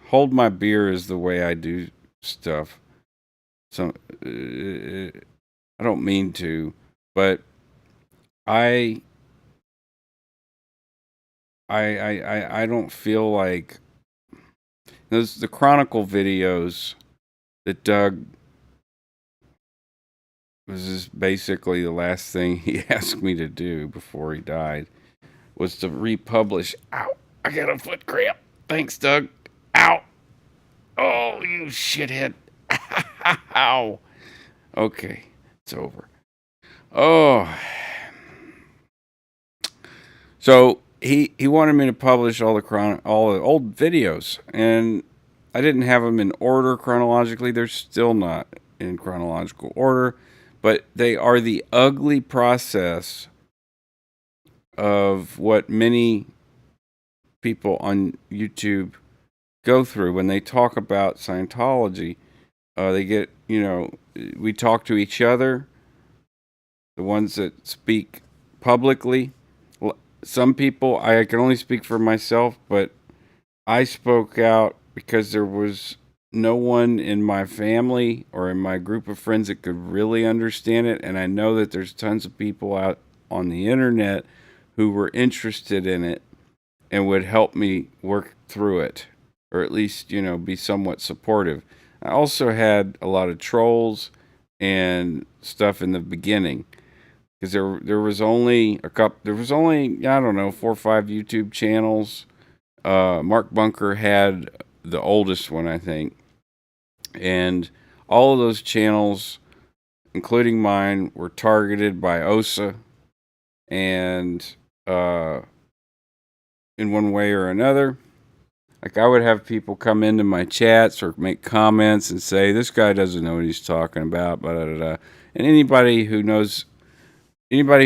hold my beer is the way I do stuff. So I don't mean to, but I don't feel like the Chronicle videos that Doug was just basically the last thing he asked me to do before he died was to republish. Ow! I got a foot cramp. Thanks, Doug. Ow! Oh, you shithead! Ow! Okay, it's over. Oh, so he wanted me to publish all the old videos, and I didn't have them in order chronologically. They're still not in chronological order, but they are the ugly process of what many people on YouTube go through when they talk about Scientology. They get, we talk to each other, the ones that speak publicly. Some people, I can only speak for myself, but I spoke out because there was no one in my family or in my group of friends that could really understand it. And I know that there's tons of people out on the internet who were interested in it and would help me work through it, or at least, be somewhat supportive. I also had a lot of trolls and stuff in the beginning because there was only I don't know, 4 or 5 YouTube channels. Mark Bunker had the oldest one, I think, and all of those channels, including mine, were targeted by OSA, and in one way or another. Like, I would have people come into my chats or make comments and say, "This guy doesn't know what he's talking about," blah, blah, blah. And anybody who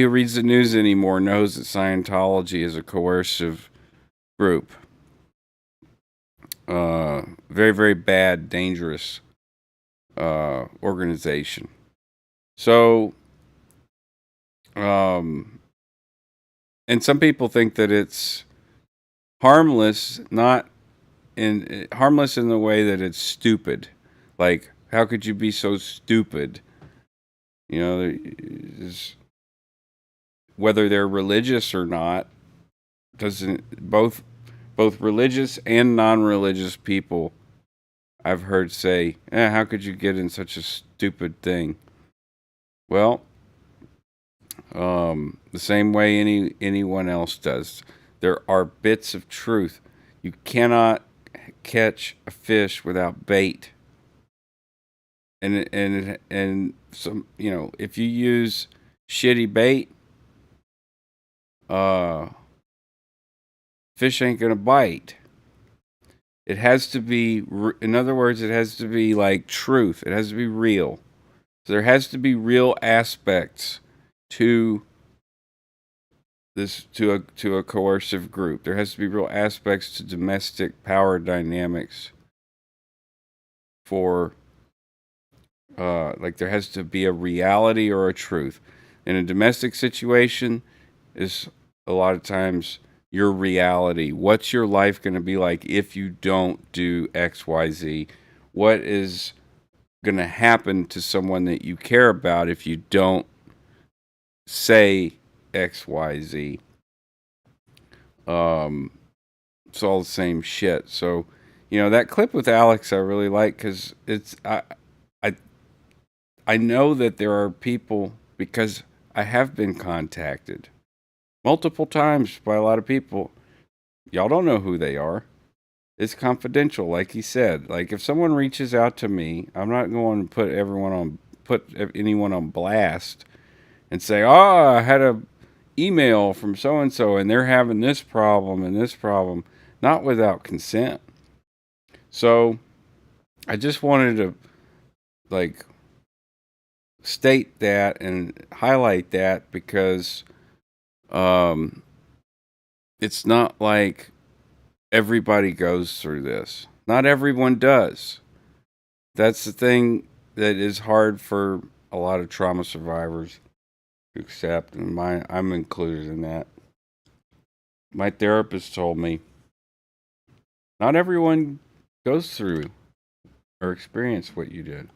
reads the news anymore knows that Scientology is a coercive group. Very, very bad, dangerous organization. So, and some people think that it's harmless, harmless in the way that it's stupid. Like, how could you be so stupid? Whether they're religious or not, doesn't both religious and non-religious people I've heard say, how could you get in such a stupid thing? Well, the same way anyone else does. There are bits of truth. You cannot catch a fish without bait. And some, if you use shitty bait, fish ain't gonna bite. It has to be, in other words, it has to be like truth. It has to be real. So there has to be real aspects to this, to a coercive group. There has to be real aspects to domestic power dynamics. For like, there has to be a reality or a truth. In a domestic situation, is a lot of times your reality. What's your life going to be like if you don't do X, Y, Z? What is going to happen to someone that you care about if you don't say X, Y, Z? It's all the same shit. So, that clip with Alex I really like, because I know that there are people, because I have been contacted multiple times by a lot of people. Y'all don't know who they are. It's confidential, like he said. Like, if someone reaches out to me, I'm not going to put anyone on blast and say, "Oh, I had a email from so and so and they're having this problem and this problem," not without consent. So, I just wanted to, like, state that and highlight that, because it's not like everybody goes through this. Not everyone does. That's the thing that is hard for a lot of trauma survivors to accept, and I'm included in that. My therapist told me not everyone goes through or experience what you did.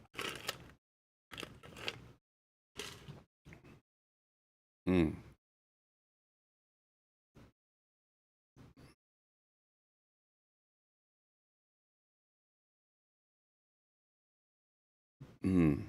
Mm. Mm.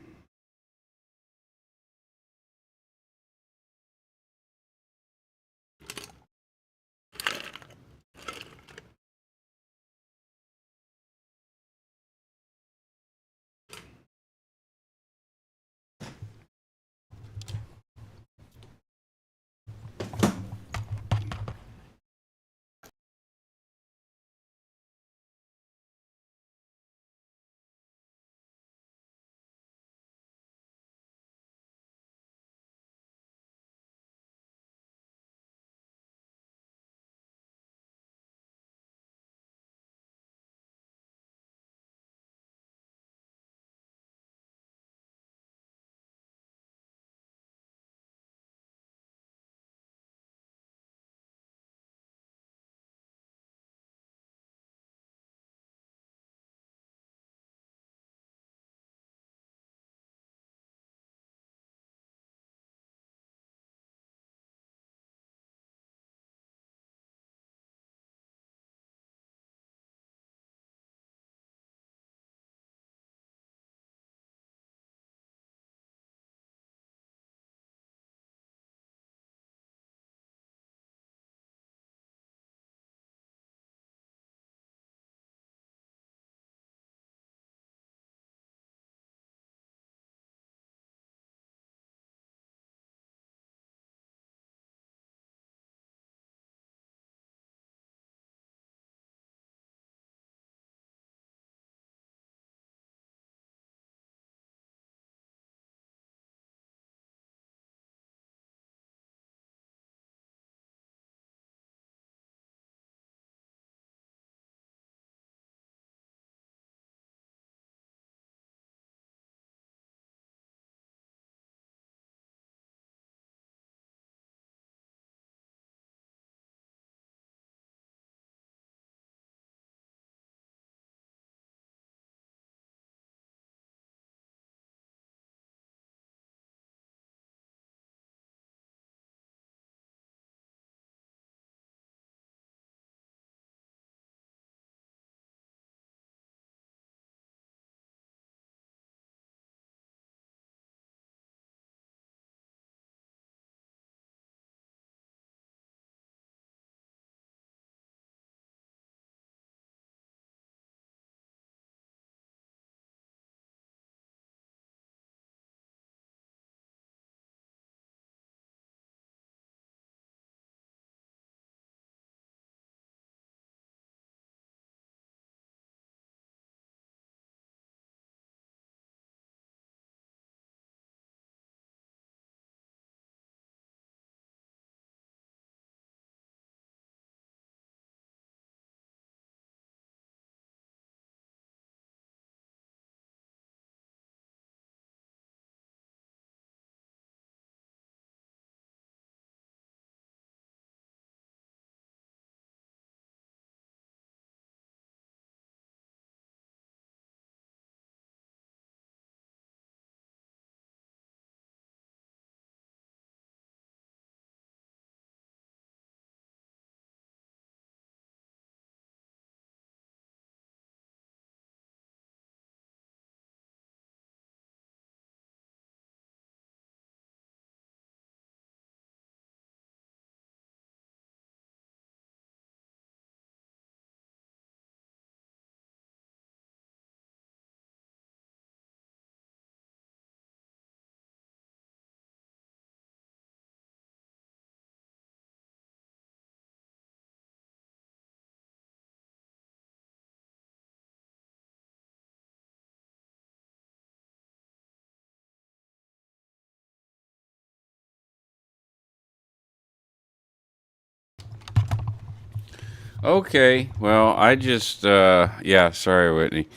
Okay, well, I just, yeah, sorry, Whitney.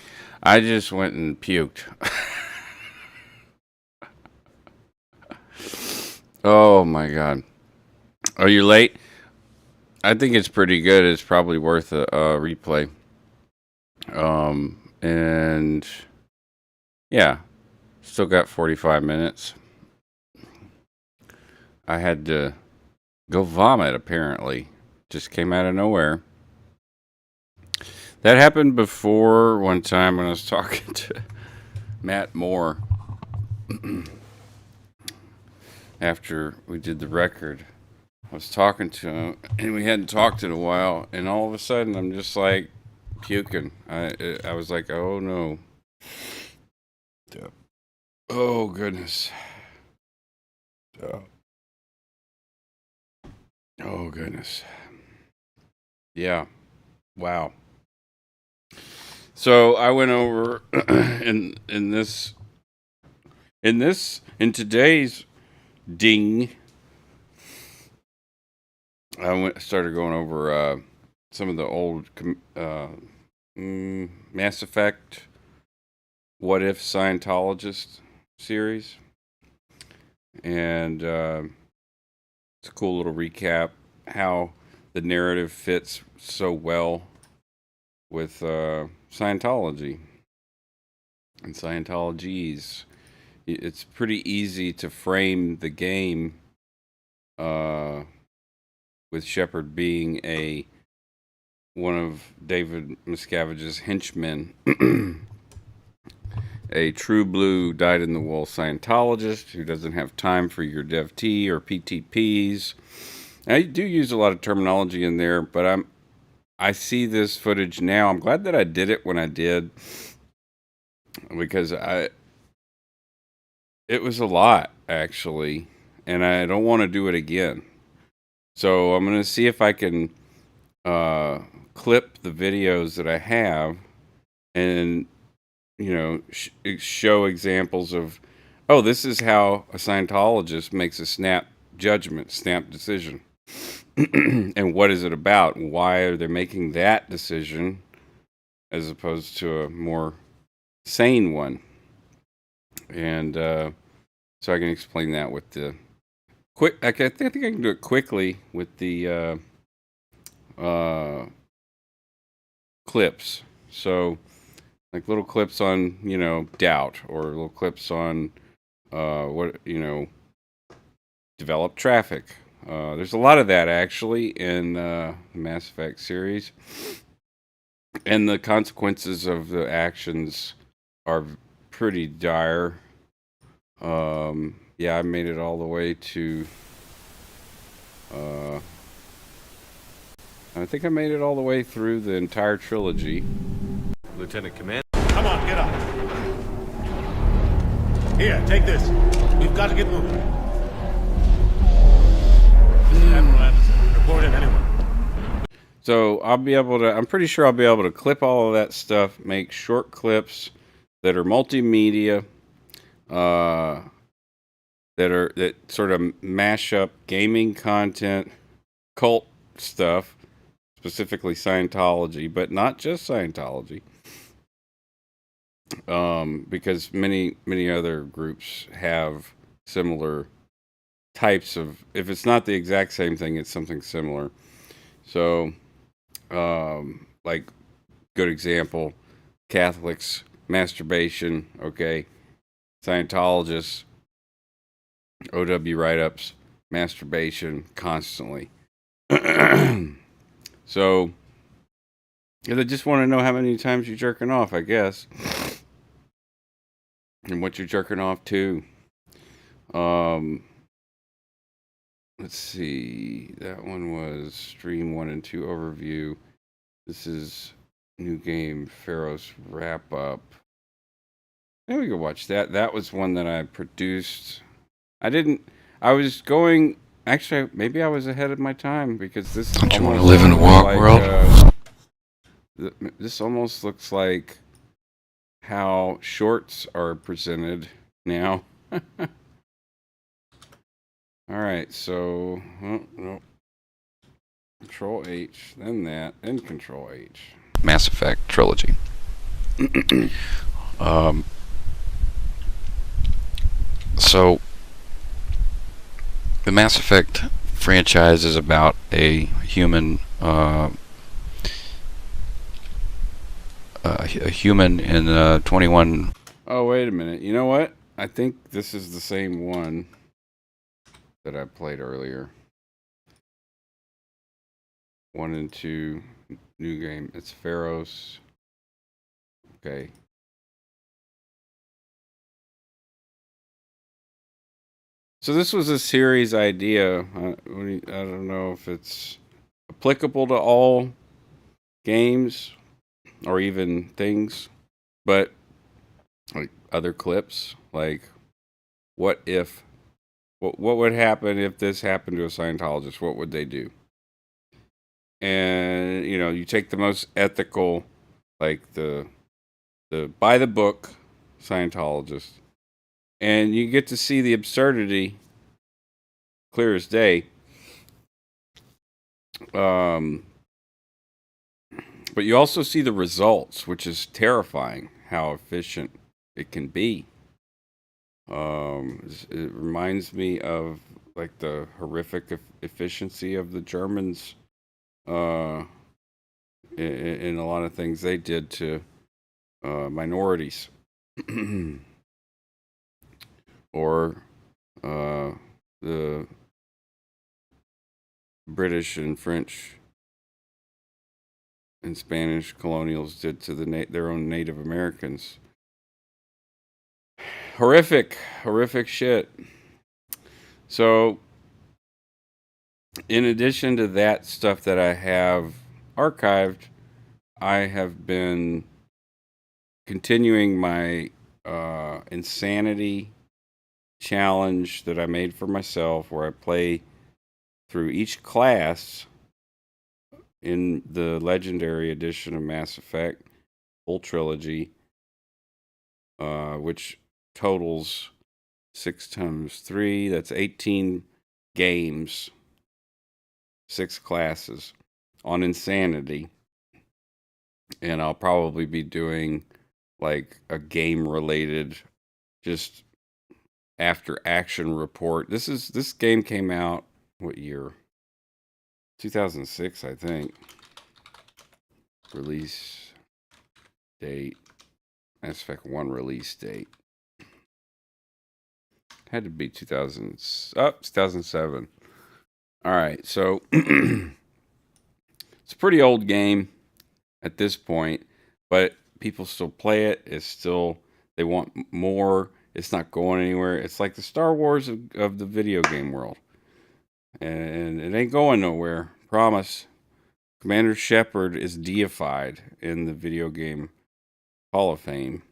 I just went and puked. Oh my God. Are you late? I think it's pretty good. It's probably worth a replay. And yeah, still got 45 minutes. I had to go vomit, apparently. Just came out of nowhere. That happened before one time when I was talking to Matt Moore after we did the record. I was talking to him, and we hadn't talked in a while, and all of a sudden I'm just like puking. I was like, oh no. Oh goodness. Oh goodness. Yeah. Wow. So I went over in today's ding. I started going over some of the old Mass Effect What If Scientologist series, and it's a cool little recap how the narrative fits so well with Scientology and Scientologies. It's pretty easy to frame the game with Shepard being one of David Miscavige's henchmen, a true blue dyed-in-the-wool Scientologist who doesn't have time for your Dev T or PTPs. I do use a lot of terminology in there, but I see this footage now. I'm glad that I did it when I did, because it was a lot, actually, and I don't want to do it again. So I'm going to see if I can clip the videos that I have and, show examples of, oh, this is how a Scientologist makes a snap decision. And what is it about? Why are they making that decision as opposed to a more sane one? And so I can explain that with the quick. I think I can do it quickly with the clips. So, like little clips on doubt, or little clips on develop traffic. There's a lot of that actually in the Mass Effect series, and the consequences of the actions are pretty dire. Yeah, I made it all the way to. I think I made it all the way through the entire trilogy. Lieutenant Commander. Come on, get up. Here, take this. We've got to get moving. This is Admiral Anderson. Report if anyone. So I'm pretty sure I'll be able to clip all of that stuff, make short clips that are multimedia, that sort of mash up gaming content, cult stuff, specifically Scientology, but not just Scientology. Because many other groups have similar types of, if it's not the exact same thing, it's something similar. So, like, good example, Catholics, masturbation, okay, Scientologists, OW write-ups, masturbation constantly. So, yeah, they just want to know how many times you're jerking off, I guess, and what you're jerking off to. Let's see. That one was Stream 1 and 2 overview. This is new game Pharaoh's wrap up. Maybe we could watch that. That was one that I produced. I was going. Actually, maybe I was ahead of my time, because this. Don't you want to live in a world? This almost looks like how shorts are presented now. All right, so Control H, then that, then Control H. Mass Effect trilogy. So the Mass Effect franchise is about a human, a human in 21. Oh, wait a minute. You know what? I think this is the same one that I played earlier. 1 and 2, new game. It's Pharos. Okay. So this was a series idea. I don't know if it's applicable to all games or even things, but like other clips, like what would happen if this happened to a Scientologist? What would they do? And you take the most ethical, like the by the book Scientologist, and you get to see the absurdity clear as day. But you also see the results, which is terrifying how efficient it can be. It reminds me of like the horrific efficiency of the Germans in a lot of things they did to minorities. Or the British and French and Spanish colonials did to their own Native Americans. Horrific shit. So, in addition to that stuff that I have archived, I have been continuing my insanity challenge that I made for myself, where I play through each class in the Legendary Edition of Mass Effect, full trilogy, which totals 6 times 3, that's 18 games, 6 classes on insanity. And I'll probably be doing like a game related, just after action report. This game came out what year? 2006, I think. Release date. Mass Effect 1 release date. Had to be 2007. All right, so it's a pretty old game at this point, but people still play it. It's still, they want more. It's not going anywhere. It's like the Star Wars of the video game world. And it ain't going nowhere. Promise. Commander Shepard is deified in the video game Hall of Fame.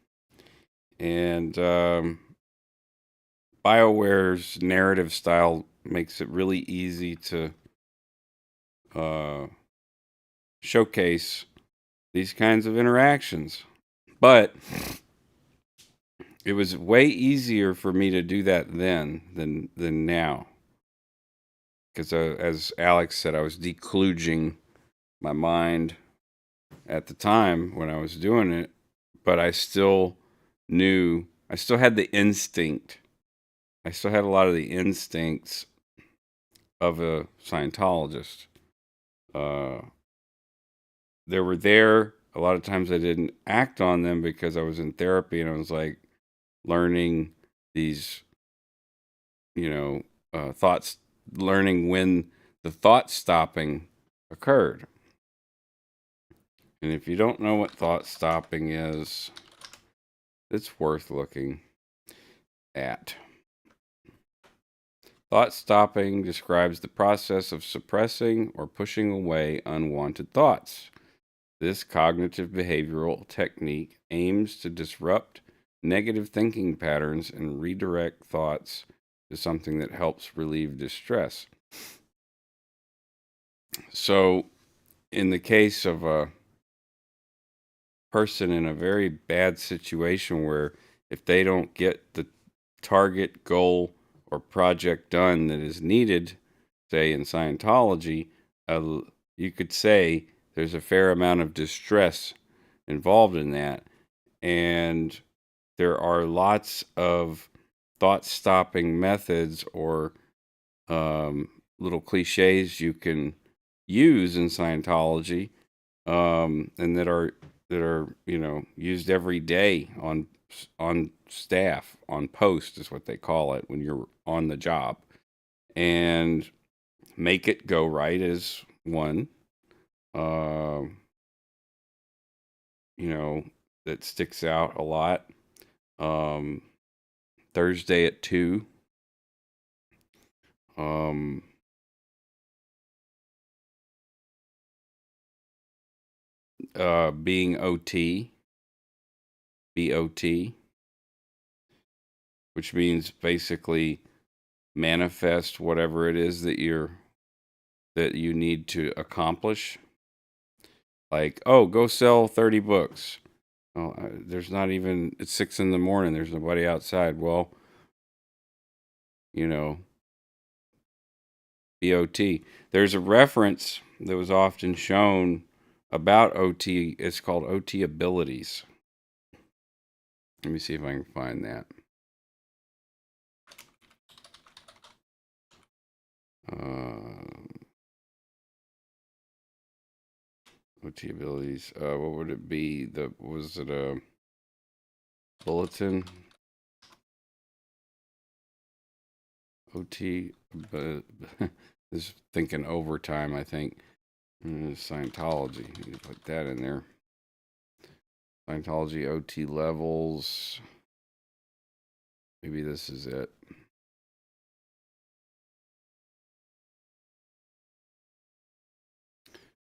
And BioWare's narrative style makes it really easy to showcase these kinds of interactions. But it was way easier for me to do that then than now. Because as Alex said, I was dekludging my mind at the time when I was doing it, but I still knew, I still had the instinct. I still had a lot of the instincts of a Scientologist. They were there. A lot of times I didn't act on them because I was in therapy and I was like learning these, thoughts, learning when the thought stopping occurred. And if you don't know what thought stopping is, it's worth looking at. Thought stopping describes the process of suppressing or pushing away unwanted thoughts. This cognitive behavioral technique aims to disrupt negative thinking patterns and redirect thoughts to something that helps relieve distress. So, in the case of a person in a very bad situation where if they don't get the target, goal, or project done that is needed, say in Scientology, you could say there's a fair amount of distress involved in that. And there are lots of thought-stopping methods or little cliches you can use in Scientology, and that are used every day on staff, on post is what they call it when you're on the job, and make it go right is one. That sticks out a lot. Thursday at 2. Being OT, BOT, which means basically manifest whatever it is that you need to accomplish. Like, oh, go sell 30 books. Oh, there's not even, it's 6 a.m. There's nobody outside. Well, BOT. There's a reference that was often shown about OT. It's called OT abilities. Let me see if I can find that. OT abilities. What would it be? Was it a bulletin? OT. This thinking overtime, I think. Scientology. You can put that in there. Scientology OT levels. Maybe this is it.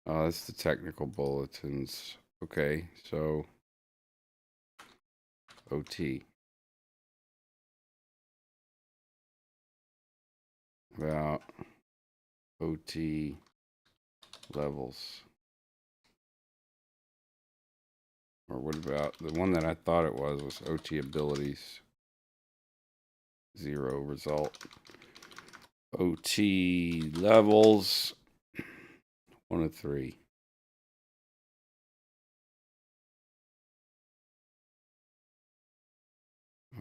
That's the technical bulletins. Okay, so OT. About OT levels. Or what about the one that I thought it was OT abilities? 0 result. OT levels 1 of 3.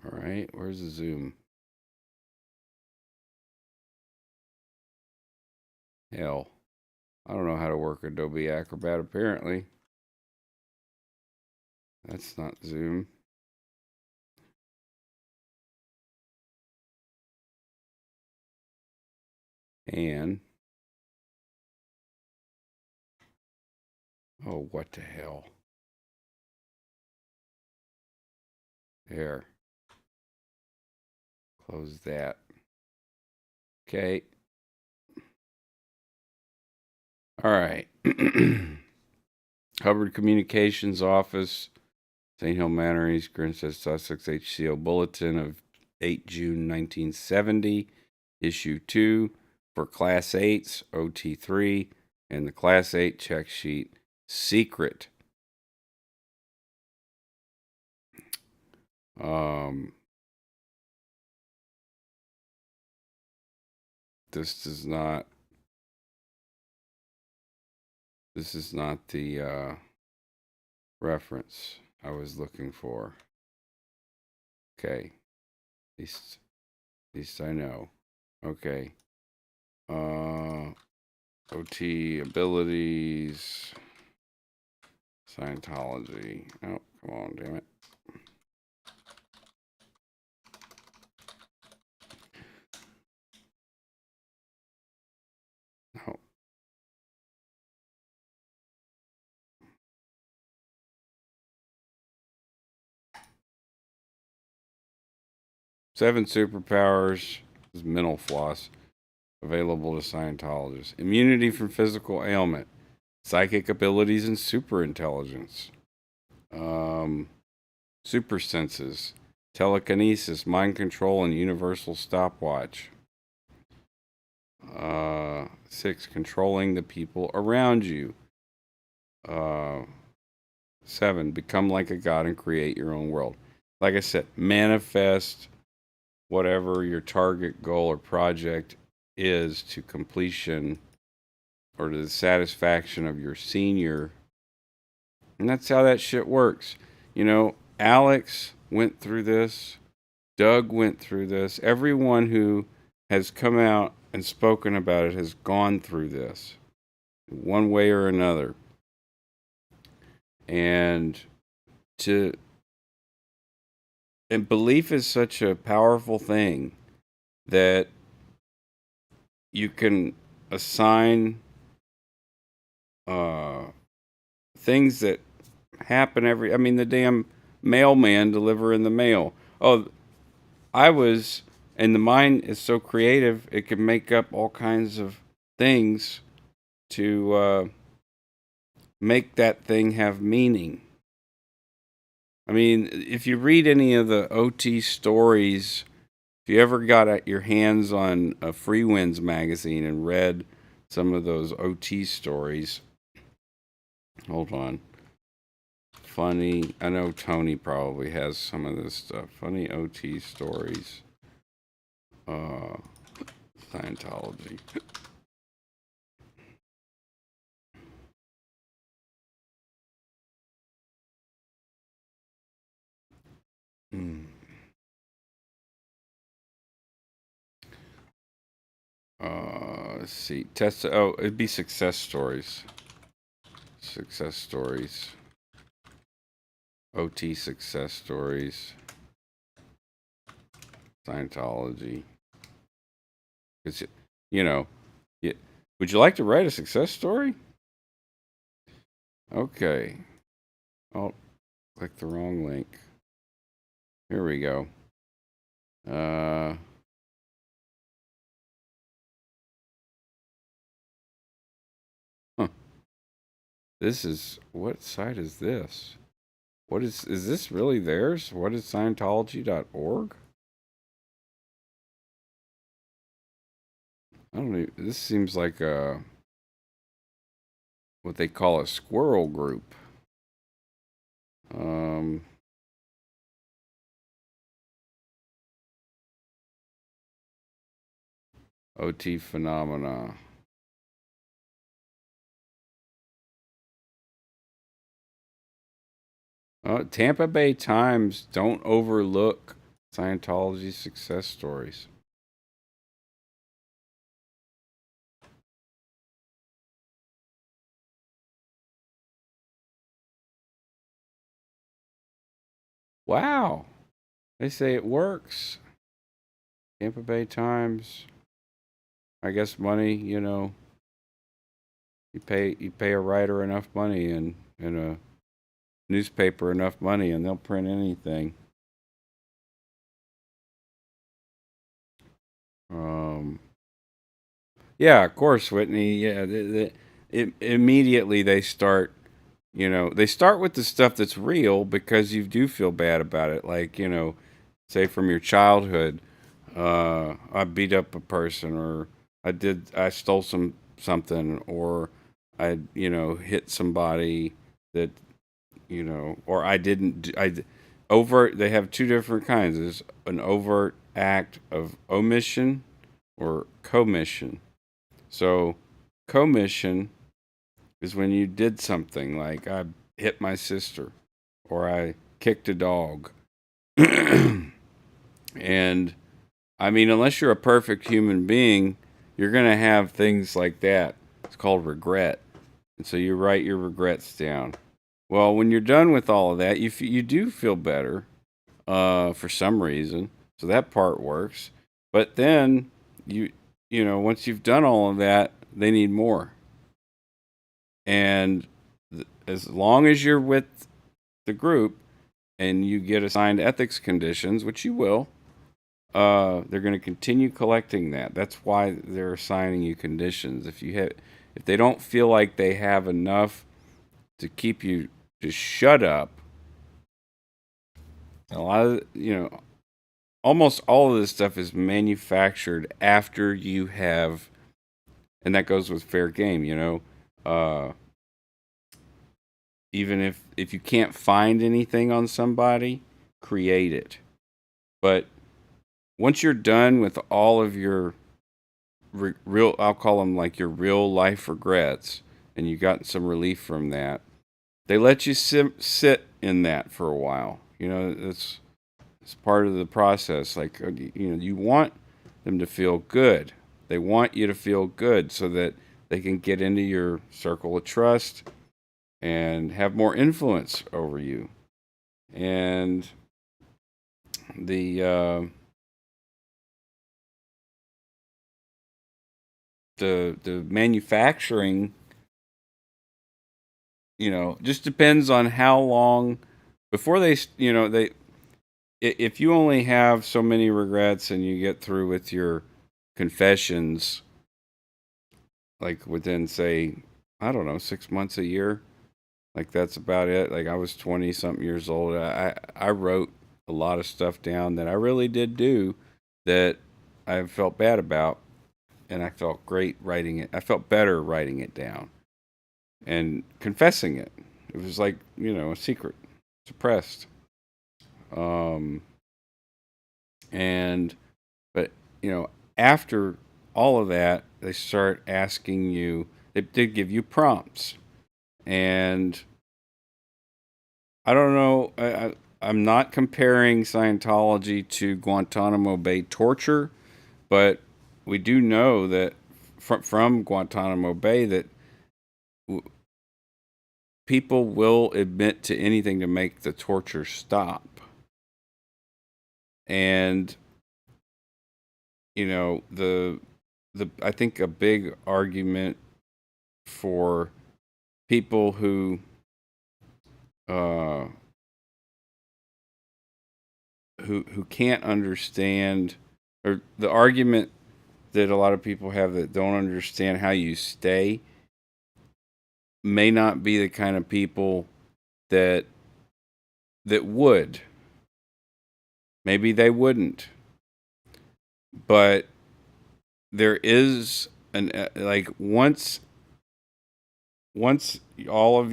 All right, where's the zoom? Hell, I don't know how to work Adobe Acrobat apparently. That's not zoom. And oh, what the hell? There. Close that. Okay. All right. Hubbard Communications Office, St. Hill Manor, East Grinstead, Sussex, HCO Bulletin of 8 June 1970, Issue 2 for Class 8s, OT3, and the Class 8 check sheet, secret. This is not the reference I was looking for. Okay. At least I know. Okay. OT abilities. Scientology. Oh, come on, damn it. No. Seven superpowers is mental floss available to Scientologists. Immunity from physical ailment, psychic abilities, and super intelligence. Super senses, telekinesis, mind control, and universal stopwatch. 6, controlling the people around you. 7, become like a god and create your own world. Like I said, manifest whatever your target goal or project is to completion or to the satisfaction of your senior. And that's how that shit works. You know, Alex went through this. Doug went through this. Everyone who has come out and spoken about it has gone through this one way or another. And belief is such a powerful thing that you can assign things that happen I mean, the damn mailman delivering the mail. Oh, and the mind is so creative, it can make up all kinds of things to make that thing have meaning. I mean, if you read any of the OT stories, if you ever got your hands on a Free Winds magazine and read some of those OT stories, hold on. Funny, I know Tony probably has some of this stuff. Funny OT stories. Scientology. Let's see. It'd be success stories. Success stories. OT success stories. Scientology. It's, you know, would you like to write a success story? Okay. Oh, click the wrong link. Here we go. This is, what site is this? Is this really theirs? What is Scientology.org? I don't know. This seems like what they call a squirrel group. OT phenomena. Tampa Bay Times, don't overlook Scientology success stories. Wow. They say it works. Tampa Bay Times. I guess money, you know, you pay a writer enough money and a newspaper enough money and they'll print anything. Yeah, of course, Whitney. Yeah, immediately they start, they start with the stuff that's real because you do feel bad about it. Like, say from your childhood, I beat up a person, or I stole something, or I, hit somebody that, or I didn't, overt. They have two different kinds. There's an overt act of omission or commission. So, commission is when you did something like I hit my sister or I kicked a dog. And I mean, unless you're a perfect human being, you're going to have things like that. It's called regret. And so you write your regrets down. Well, when you're done with all of that, you do feel better for some reason. So that part works. But then once you've done all of that, they need more. And as long as you're with the group and you get assigned ethics conditions, which you will, they're going to continue collecting that. That's why they're assigning you conditions. If they don't feel like they have enough to keep you to shut up, a lot of, almost all of this stuff is manufactured after you have, and that goes with fair game, even if you can't find anything on somebody, create it. But once you're done with all of your real, I'll call them like your real life regrets, and you got some relief from that, they let you sit in that for a while. It's part of the process. Like, you want them to feel good. They want you to feel good so that they can get into your circle of trust and have more influence over you. And the the manufacturing, just depends on how long before they if you only have so many regrets and you get through with your confessions, like within, say, I don't know, 6 months, a year, like that's about it. Like I was 20 something years old. I wrote a lot of stuff down that I really did do that I felt bad about, and I felt great writing it. I felt better writing it down and confessing it. It was like, a secret, suppressed. Um, and, but, after all of that, they start asking you, they did give you prompts. And I don't know, I'm not comparing Scientology to Guantanamo Bay torture, but we do know that from Guantanamo Bay that people will admit to anything to make the torture stop. And the I think a big argument for people who can't understand, or the argument that a lot of people have that don't understand how you stay, may not be the kind of people that would. Maybe they wouldn't. But there is like once all of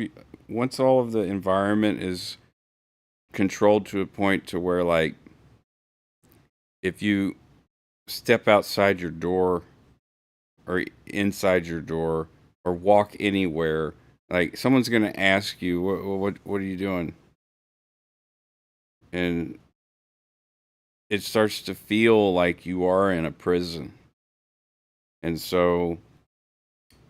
the environment is controlled to a point to where, like, if you step outside your door or inside your door or walk anywhere, like someone's going to ask you, what are you doing? And it starts to feel like you are in a prison. And so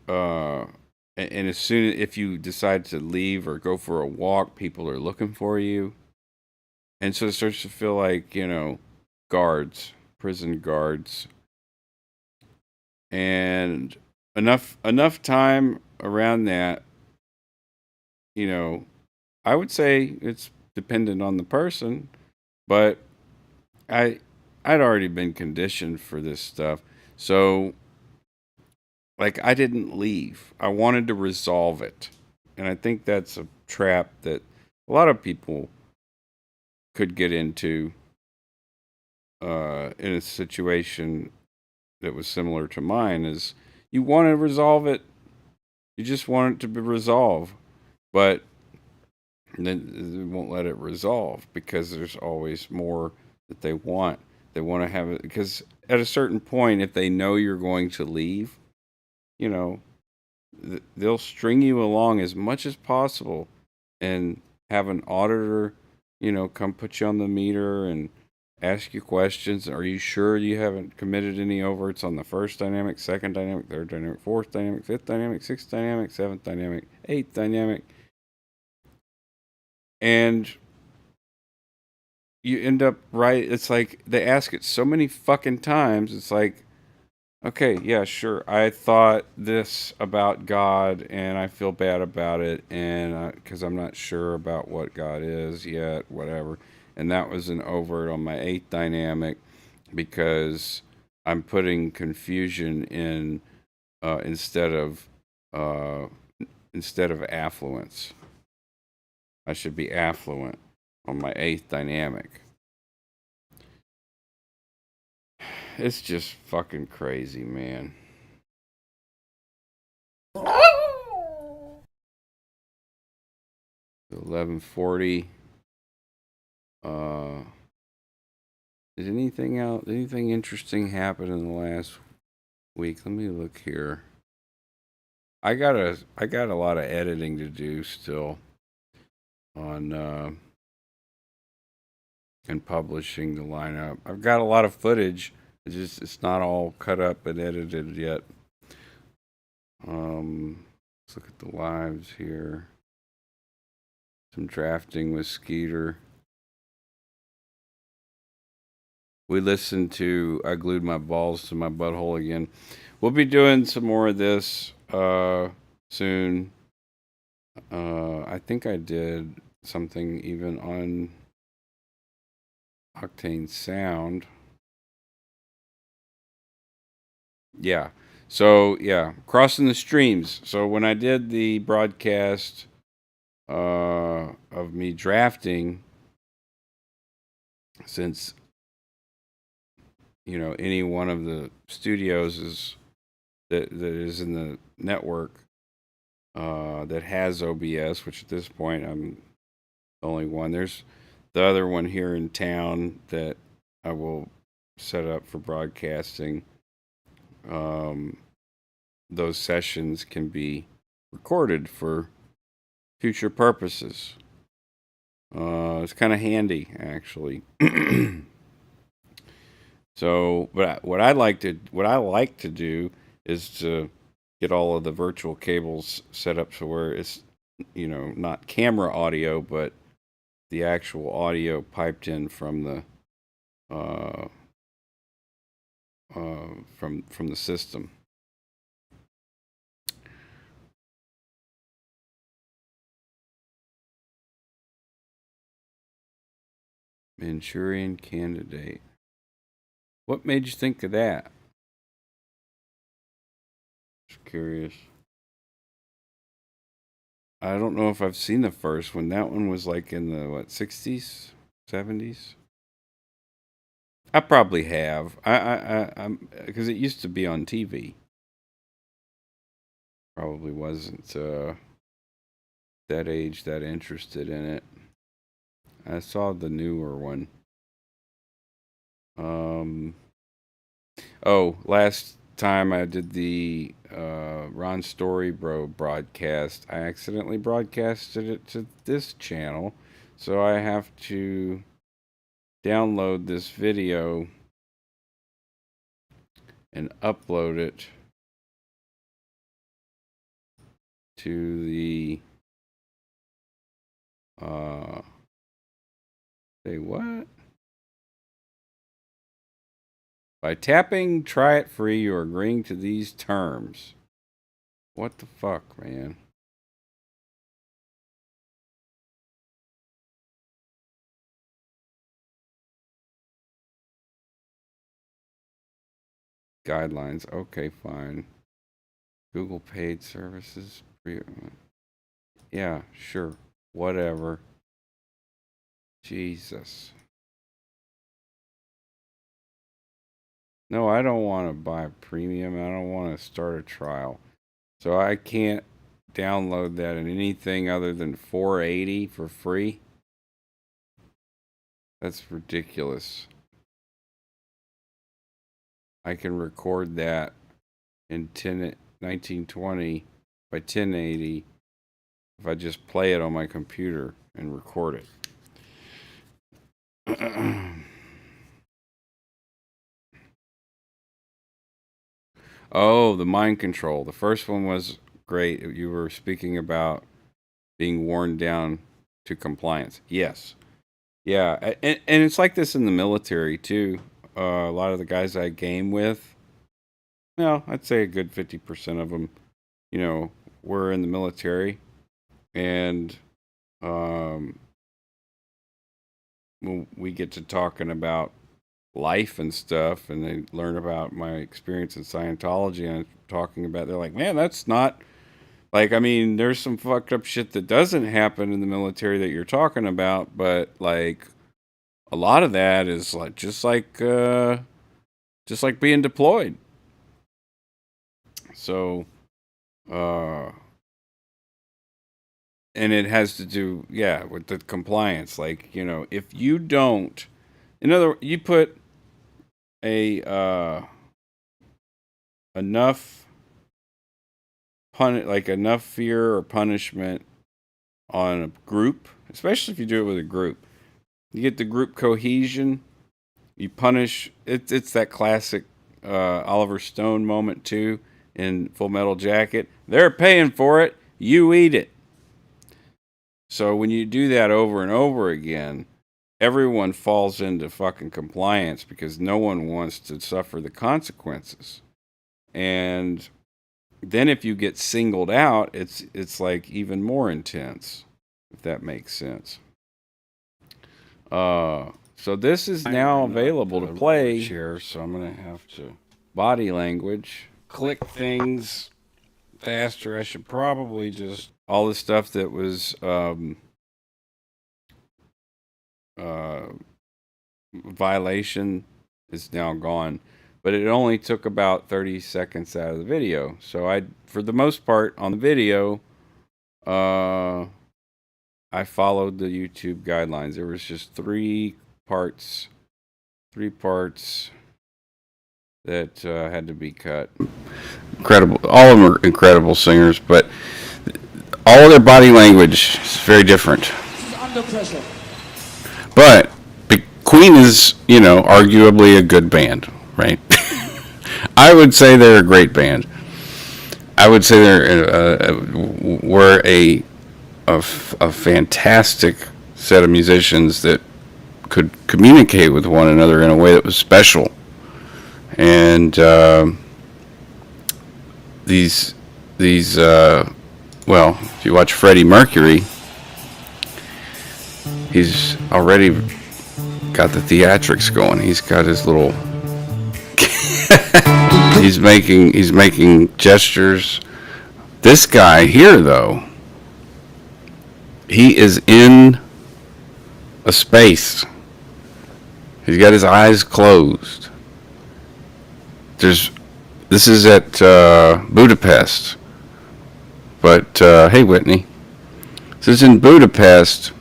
and as soon if you decide to leave or go for a walk, people are looking for you. And so it starts to feel like, guards, prison guards. And enough time around that, I would say it's dependent on the person, but I'd already been conditioned for this stuff. So, like, I didn't leave. I wanted to resolve it. And I think that's a trap that a lot of people could get into in a situation that was similar to mine. Is you want to resolve it. You just want it to be resolved. But then they won't let it resolve because there's always more that they want. They want to have it because at a certain point, if they know you're going to leave, they'll string you along as much as possible and have an auditor, come put you on the meter and ask you questions. Are you sure you haven't committed any overts on the first dynamic, second dynamic, third dynamic, fourth dynamic, fifth dynamic, sixth dynamic, seventh dynamic, eighth dynamic? And you end up right. It's like they ask it so many fucking times. It's like, okay, yeah, sure. I thought this about God, and I feel bad about it, and because I'm not sure about what God is yet, whatever. And that was an overt on my eighth dynamic because I'm putting confusion in instead of affluence. I should be affluent on my eighth dynamic. It's just fucking crazy, man. 11:40. Did anything interesting happen in the last week. Let me look here. I got a lot of editing to do still on and publishing the lineup. I've got a lot of footage. It's not all cut up and edited yet. Let's look at the lives here. Some drafting with Skeeter. We listened to I Glued My Balls to My Butthole Again. We'll be doing some more of this soon. I think I did something even on Octane Sound. Yeah. So, yeah, crossing the streams. So when I did the broadcast of me drafting, since any one of the studios that is in the network that has OBS, which at this point I'm the only one. There's the other one here in town that I will set up for broadcasting. Those sessions can be recorded for future purposes. It's kind of handy, actually. So, but what I like to do is to get all of the virtual cables set up so where it's not camera audio, but the actual audio piped in from the from the system. Manchurian Candidate. What made you think of that? Just curious. I don't know if I've seen the first one. That one was like in the 60s, 70s. I probably have. I'm because it used to be on TV. Probably wasn't that age that interested in it. I saw the newer one. Last time I did the Ron Storybro broadcast, I accidentally broadcasted it to this channel, so I have to download this video and upload it to the say what? By tapping try it free, you're agreeing to these terms. What the fuck, man? Guidelines. Okay, fine. Google paid services. Yeah, sure. Whatever. Jesus. No, I don't want to buy premium. I don't want to start a trial. So I can't download that in anything other than 480 for free. That's ridiculous. I can record that in 1920 by 1080 if I just play it on my computer and record it. Oh, the mind control. The first one was great. You were speaking about being worn down to compliance. Yes. Yeah. And it's like this in the military, too. A lot of the guys I game with, I'd say a good 50% of them, were in the military. And when we get to talking about life and stuff, and they learn about my experience in Scientology, and I'm talking about, they're like, man, that's not like, I mean, there's some fucked up shit that doesn't happen in the military that you're talking about, but like a lot of that is like just like being deployed. So and it has to do with the compliance. Like, if you don't, in other words, you put a enough enough fear or punishment on a group, especially if you do it with a group. You get the group cohesion. You punish. It's that classic Oliver Stone moment too in Full Metal Jacket. They're paying for it. You eat it. So when you do that over and over again, everyone falls into fucking compliance because no one wants to suffer the consequences. And then if you get singled out, it's like even more intense, if that makes sense. So this is now available to play here, so I'm gonna have to body language, click things faster. I should probably just all the stuff that was violation is now gone, but it only took about 30 seconds out of the video. So for the most part on the video, I followed the YouTube guidelines. There was just three parts that had to be cut. Incredible. All of them are incredible singers, but all of their body language is very different. Under pressure. But Queen is, arguably a good band, right? I would say they're a great band. I would say we're a fantastic set of musicians that could communicate with one another in a way that was special. And these well, if you watch Freddie Mercury, he's already got the theatrics going. He's got his little he's making gestures. This guy here though, he is in a space. He's got his eyes closed. This is at Budapest. But hey Whitney, this is in Budapest.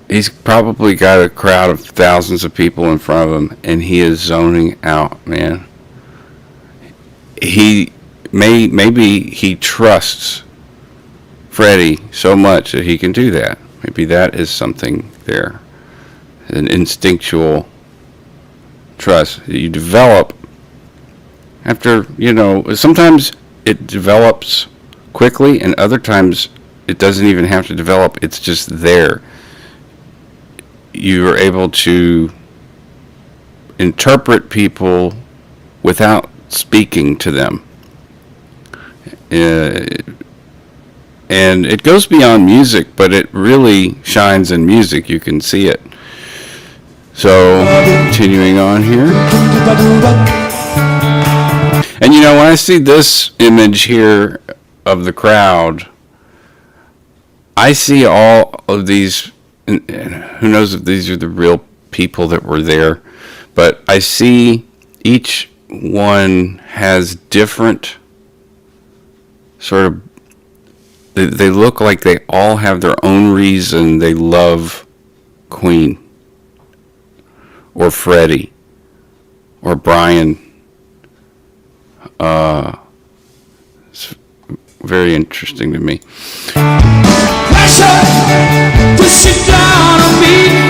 He's probably got a crowd of thousands of people in front of him, and he is zoning out, man. Maybe he trusts Freddie so much that he can do that. Maybe that is something there, an instinctual trust that you develop after, sometimes it develops quickly, and other times it doesn't even have to develop. It's just there. You are able to interpret people without speaking to them. And it goes beyond music, but it really shines in music. You can see it. So, continuing on here. And when I see this image here of the crowd, I see all of these, and who knows if these are the real people that were there, but I see each one has different sort of, they look like they all have their own reason they love Queen or Freddie or Brian. It's very interesting to me.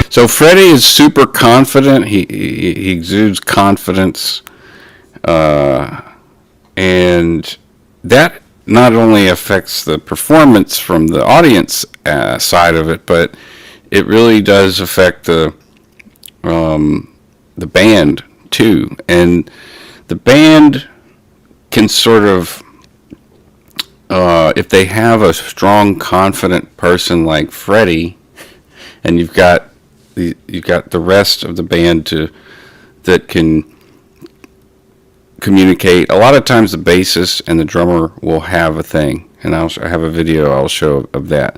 So Freddie is super confident. He exudes confidence, and that not only affects the performance from the audience side of it, but it really does affect the band too. And the band can sort of, if they have a strong, confident person like Freddie, and you've got the rest of the band that can communicate. A lot of times the bassist and the drummer will have a thing, and I have a video I'll show of that.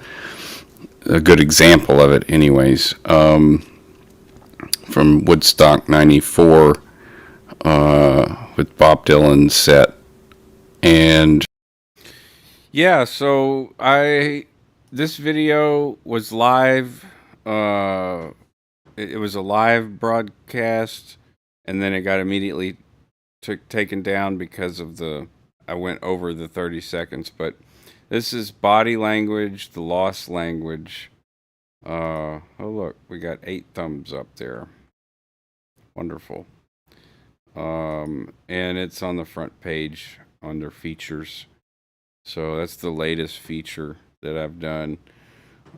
A good example of it, anyways, from Woodstock '94 with Bob Dylan's set. And yeah, so this video was live. It was a live broadcast, and then it got immediately taken down because of I went over the 30 seconds, but this is body language, the lost language. Oh look, we got 8 thumbs up there. Wonderful. And it's on the front page under features. So that's the latest feature that I've done.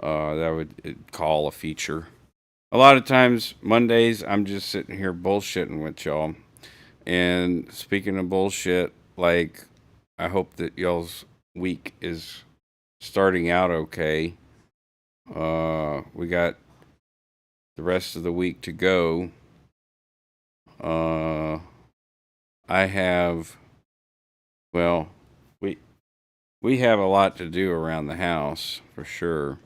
That would call a feature. A lot of times, Mondays, I'm just sitting here bullshitting with y'all. And speaking of bullshit, like, I hope that y'all's week is starting out okay. We got the rest of the week to go. I have, well, we have a lot to do around the house for sure.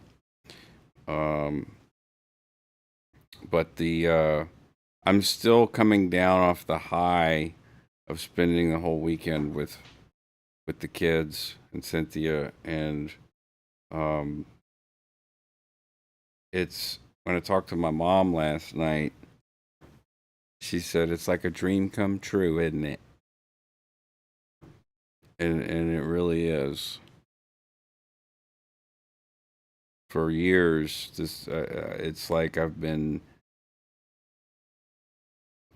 But I'm still coming down off the high of spending the whole weekend with the kids and Cynthia, and it's when I talked to my mom last night, she said it's like a dream come true, isn't it? And it really is. For years, this it's like I've been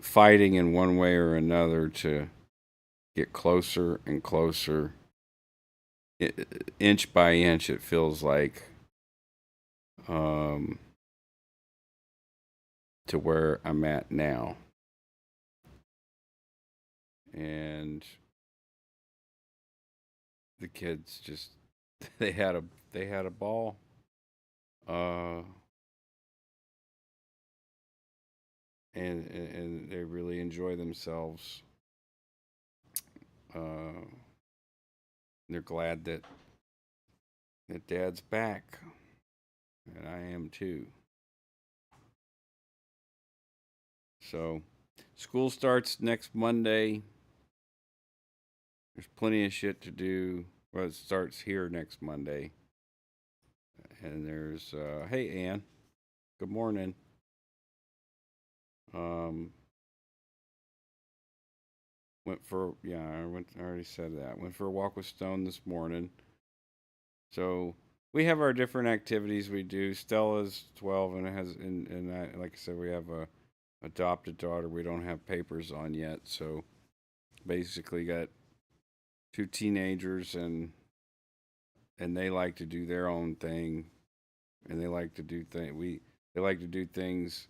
fighting in one way or another to get closer and closer. Inch by inch, it feels like, to where I'm at now. And the kids just they had a ball. And they really enjoy themselves. They're glad that Dad's back, and I am too. So, school starts next Monday. There's plenty of shit to do. Well, it starts here next Monday. And there's, hey, Ann. Good morning. I already said that. Went for a walk with Stone this morning. So, we have our different activities we do. Stella's 12 and like I said, we have a adopted daughter we don't have papers on yet. So, basically got 2 teenagers, and they like to do their own thing, and they like to do they like to do things.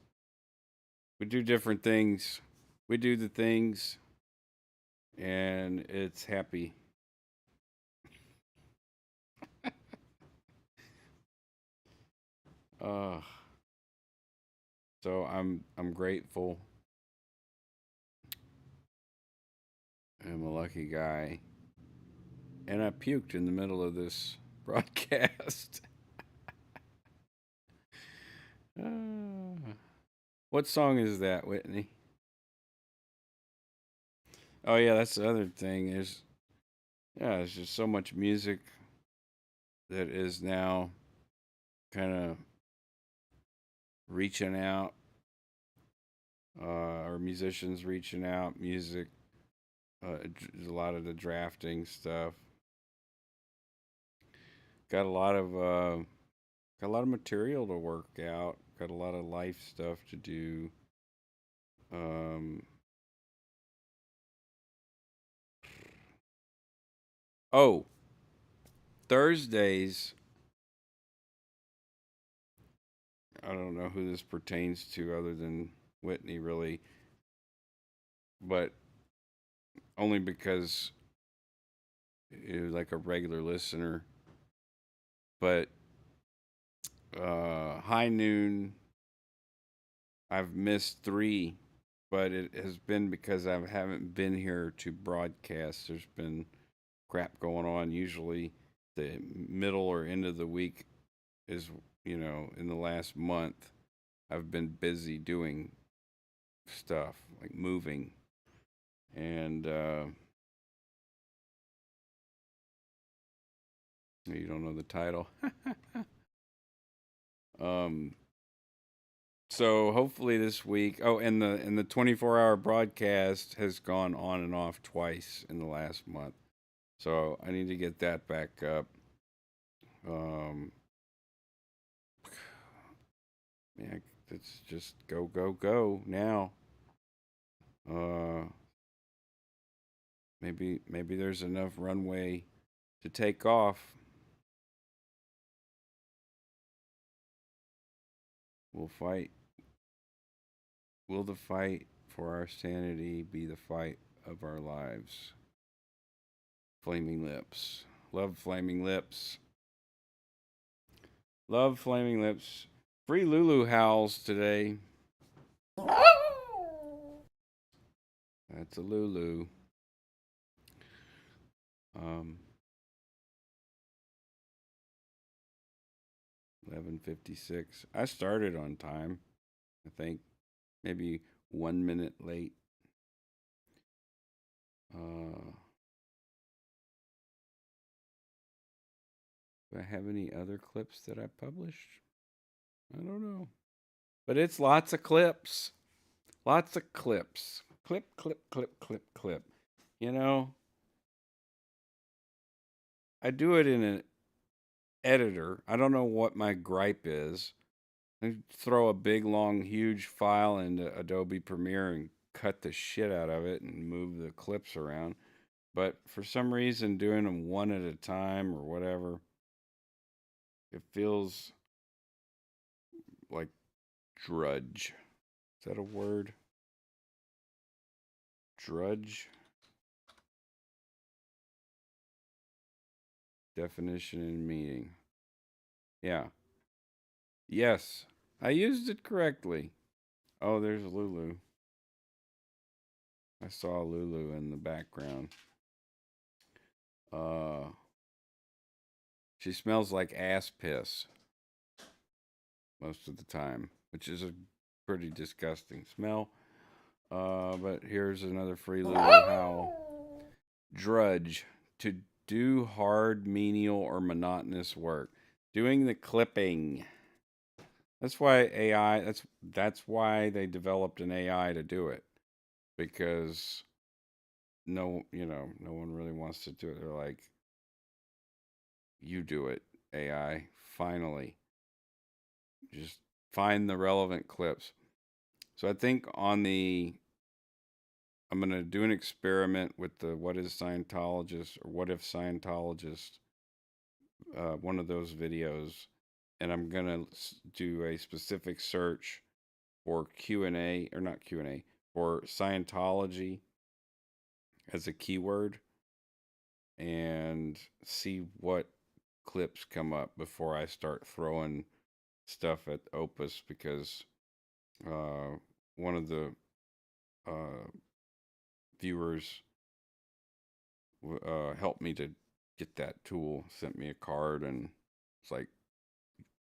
We do different things. We do the things, and it's happy. So I'm grateful. I'm a lucky guy. And I puked in the middle of this broadcast. What song is that, Whitney? Oh yeah, that's the other thing is, there's just so much music that is now kind of reaching out, or musicians reaching out, music, a lot of the drafting stuff. Got a lot of material to work out. Got a lot of life stuff to do. Oh, Thursdays. I don't know who this pertains to other than Whitney, really, but only because it was like a regular listener. But high noon, I've missed 3, but it has been because I haven't been here to broadcast. There's been crap going on. Usually, the middle or end of the week is, in the last month, I've been busy doing stuff like moving, and you don't know the title. So hopefully this week. Oh, and the 24-hour broadcast has gone on and off twice in the last month. So I need to get that back up. Yeah, it's just go go go now. Maybe there's enough runway to take off. We'll fight. Will the fight for our sanity be the fight of our lives? Flaming Lips. Love Flaming Lips. Love Flaming Lips. Free Lulu howls today. That's a Lulu. 11:56. I started on time. I think maybe 1 minute late. Do I have any other clips that I published? I don't know. But it's lots of clips. Lots of clips. Clip, clip, clip, clip, clip. You know, I do it in an editor. I don't know what my gripe is. I throw a big, long, huge file into Adobe Premiere and cut the shit out of it and move the clips around. But for some reason, doing them one at a time or whatever, it feels like drudge. Is that a word? Drudge? Definition and meaning. Yeah. Yes, I used it correctly. Oh, there's Lulu. I saw Lulu in the background. She smells like ass piss most of the time, which is a pretty disgusting smell. But here's another free Lulu howl. Drudge. To do hard, menial, or monotonous work. Doing the clipping. That's why AI. That's why they developed an AI to do it, because no one really wants to do it. They're like, you do it, AI. Finally, just find the relevant clips. So I think I'm going to do an experiment with the What is Scientologist or What if Scientologist, one of those videos, and I'm going to do a specific search for Q&A, or not Q&A, for Scientology as a keyword, and see what clips come up before I start throwing stuff at Opus, because one of the viewers helped me to get that tool, sent me a card, and it's like,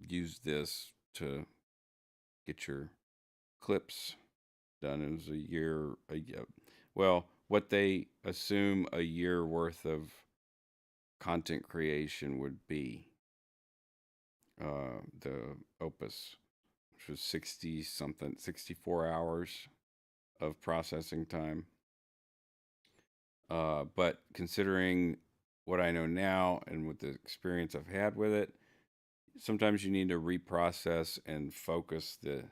use this to get your clips done. It was well, what they assume a year worth of content creation would be. The Opus, which was 64 hours of processing time. But considering what I know now and with the experience I've had with it, sometimes you need to reprocess and focus the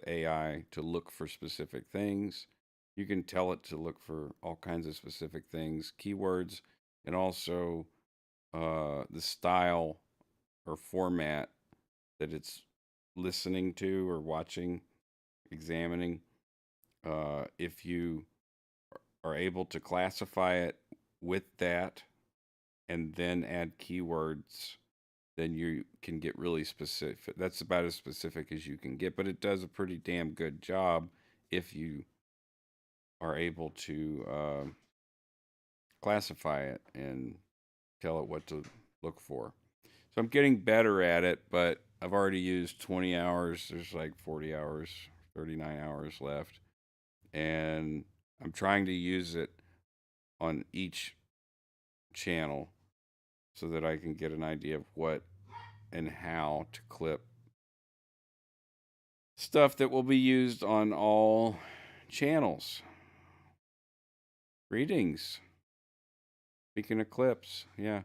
AI to look for specific things. You can tell it to look for all kinds of specific things, keywords, and also the style or format that it's listening to or watching, examining. If you are able to classify it with that and then add keywords, then you can get really specific. That's about as specific as you can get, but it does a pretty damn good job if you are able to classify it and tell it what to look for. So I'm getting better at it, but I've already used 20 hours. There's like 40 hours, 39 hours left. And I'm trying to use it on each channel so that I can get an idea of what and how to clip stuff that will be used on all channels. Greetings. Speaking of clips, yeah.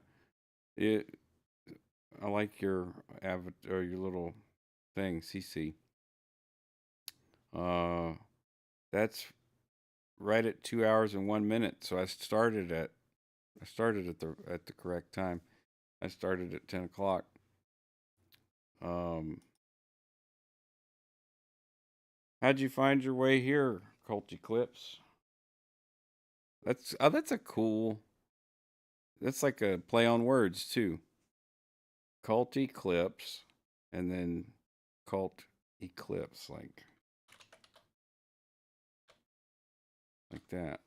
I like your avatar, your little thing, CC. That's right at 2 hours and 1 minute. So I started at the correct time. I started at 10 o'clock. How'd you find your way here, Culty Clips? That's a cool. That's like a play on words too. Culty Clips, and then Cult Eclipse, like that.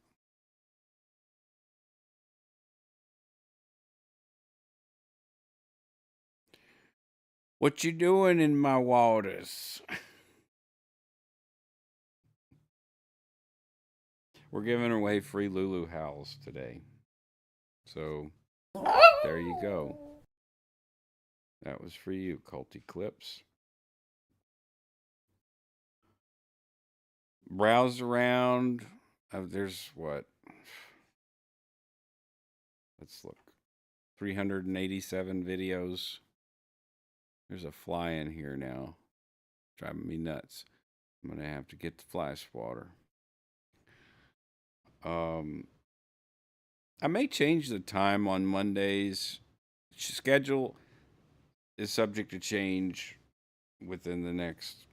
What you doing in my waters? We're giving away free Lulu howls today. So, there you go. That was for you, Culty Clips. Browse around. There's what? Let's look. 387 videos. There's a fly in here now. Driving me nuts. I'm going to have to get the fly swatter. I may change the time on Mondays. Schedule is subject to change within the next,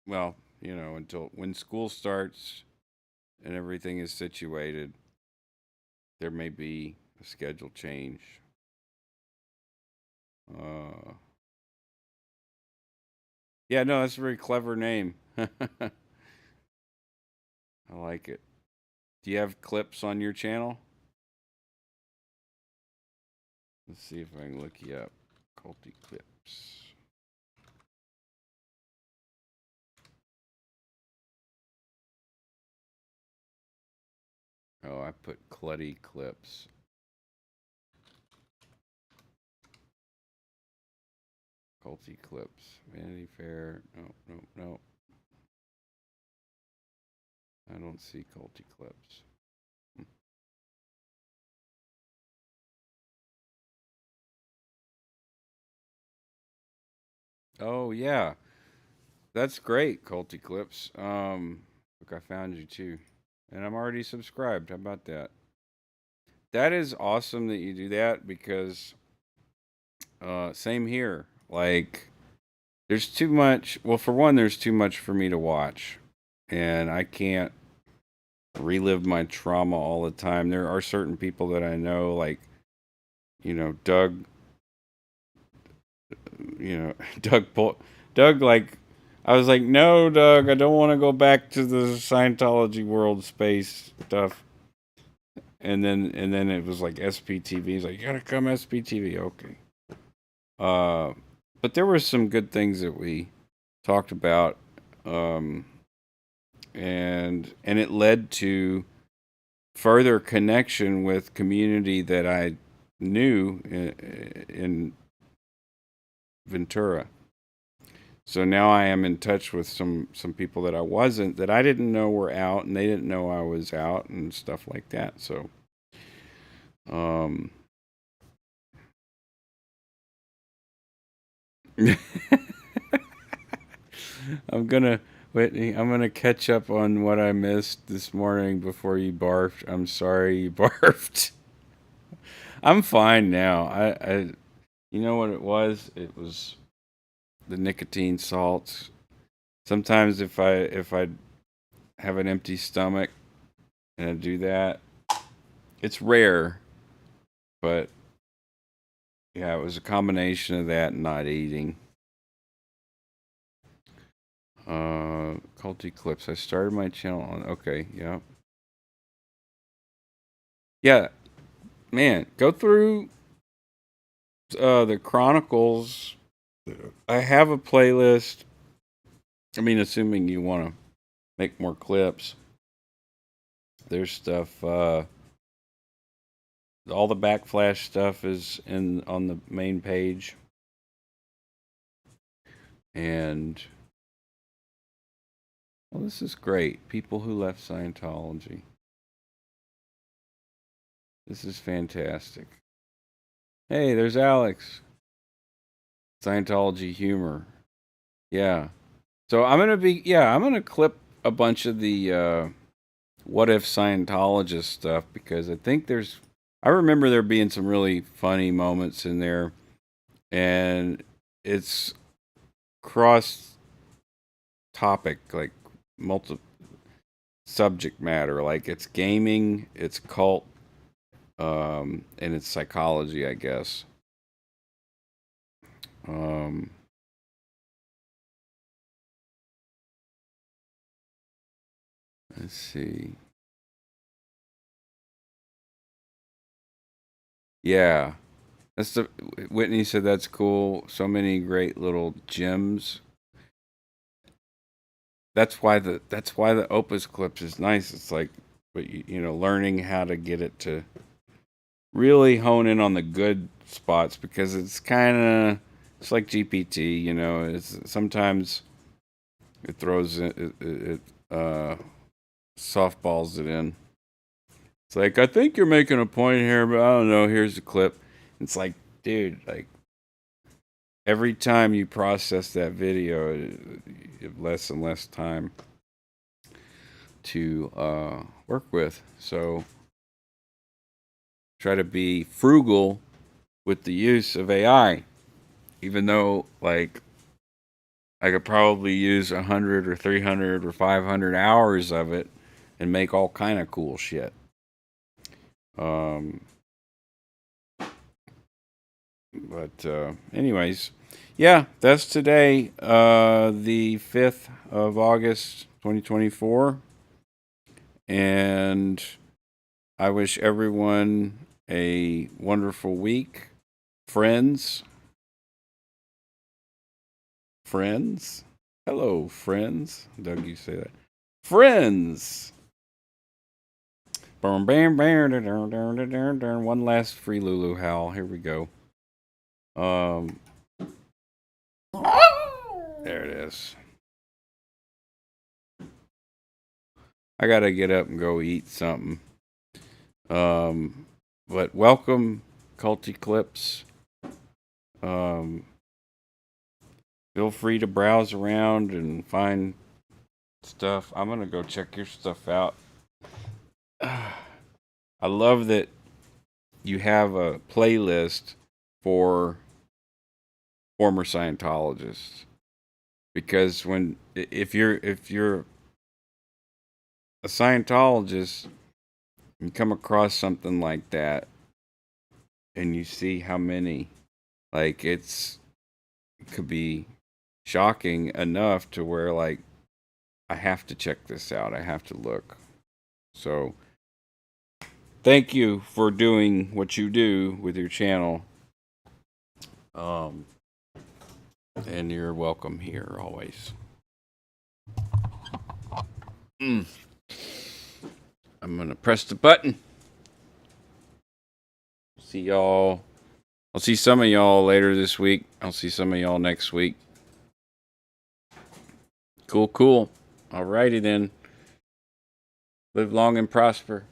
well, until when school starts and everything is situated, there may be a schedule change. Yeah, no, that's a very clever name. I like it. Do you have clips on your channel? Let's see if I can look you up. Culty Clips. Oh, I put Clutty Clips. Culty Clips. Vanity Fair. No. I don't see Culty Clips. Oh, yeah. That's great, Culty Clips. Look, I found you too. And I'm already subscribed. How about that? That is awesome that you do that because same here. Like there's too much. Well, for one, there's too much for me to watch. And I can't relive my trauma all the time. There are certain people that I know, like, Doug, Doug, like, I was like, no, Doug, I don't want to go back to the Scientology world space stuff. And then it was like SPTV. He's like, you gotta come SPTV. Okay. But there were some good things that we talked about. And it led to further connection with community that I knew in Ventura. So now I am in touch with some people that I didn't know were out, and they didn't know I was out, and stuff like that. So, I'm Whitney, I'm gonna catch up on what I missed this morning before you barfed. I'm sorry you barfed. I'm fine now. You know what it was? It was the nicotine salts. Sometimes if I have an empty stomach and I do that, it's rare, but yeah, it was a combination of that and not eating. Culty Clips. I started my channel on. Okay, yeah. Yeah, man, go through the Chronicles. I have a playlist. I mean, assuming you want to make more clips. There's stuff. All the backflash stuff is on the main page, and Well, this is great. People who left Scientology. This is fantastic. Hey, there's Alex. Scientology humor. Yeah. So I'm gonna clip a bunch of the what if Scientologist stuff, because I remember there being some really funny moments in there, and it's cross topic, like multi subject matter, like it's gaming, it's cult, and it's psychology, I guess. Let's see. Yeah. Whitney said that's cool. So many great little gems. That's why the Opus Clips is nice. It's like, but learning how to get it to really hone in on the good spots, because it's like GPT, it's sometimes it throws it softballs it in. It's like, I think you're making a point here, but I don't know. Here's the clip. It's like, dude, like every time you process that video, you have less and less time to work with. So try to be frugal with the use of AI, even though like I could probably use 100 or 300 or 500 hours of it and make all kind of cool shit. Anyways, yeah, that's today, the 5th of August, 2024. And I wish everyone a wonderful week. Friends. Hello, friends. Doug, you say that. Friends. One last free Lulu howl. Here we go. There it is. I gotta get up and go eat something. But welcome, Culty Clips. Feel free to browse around and find stuff. I'm gonna go check your stuff out. I love that you have a playlist for former Scientologists, because if you're a Scientologist, you come across something like that, and you see how many, like it could be shocking enough to where like I have to check this out. I have to look. So thank you for doing what you do with your channel. And you're welcome here always. I'm gonna press the button. See y'all. I'll see some of y'all later this week. I'll see some of y'all next week. Cool. Alrighty then. Live long and prosper.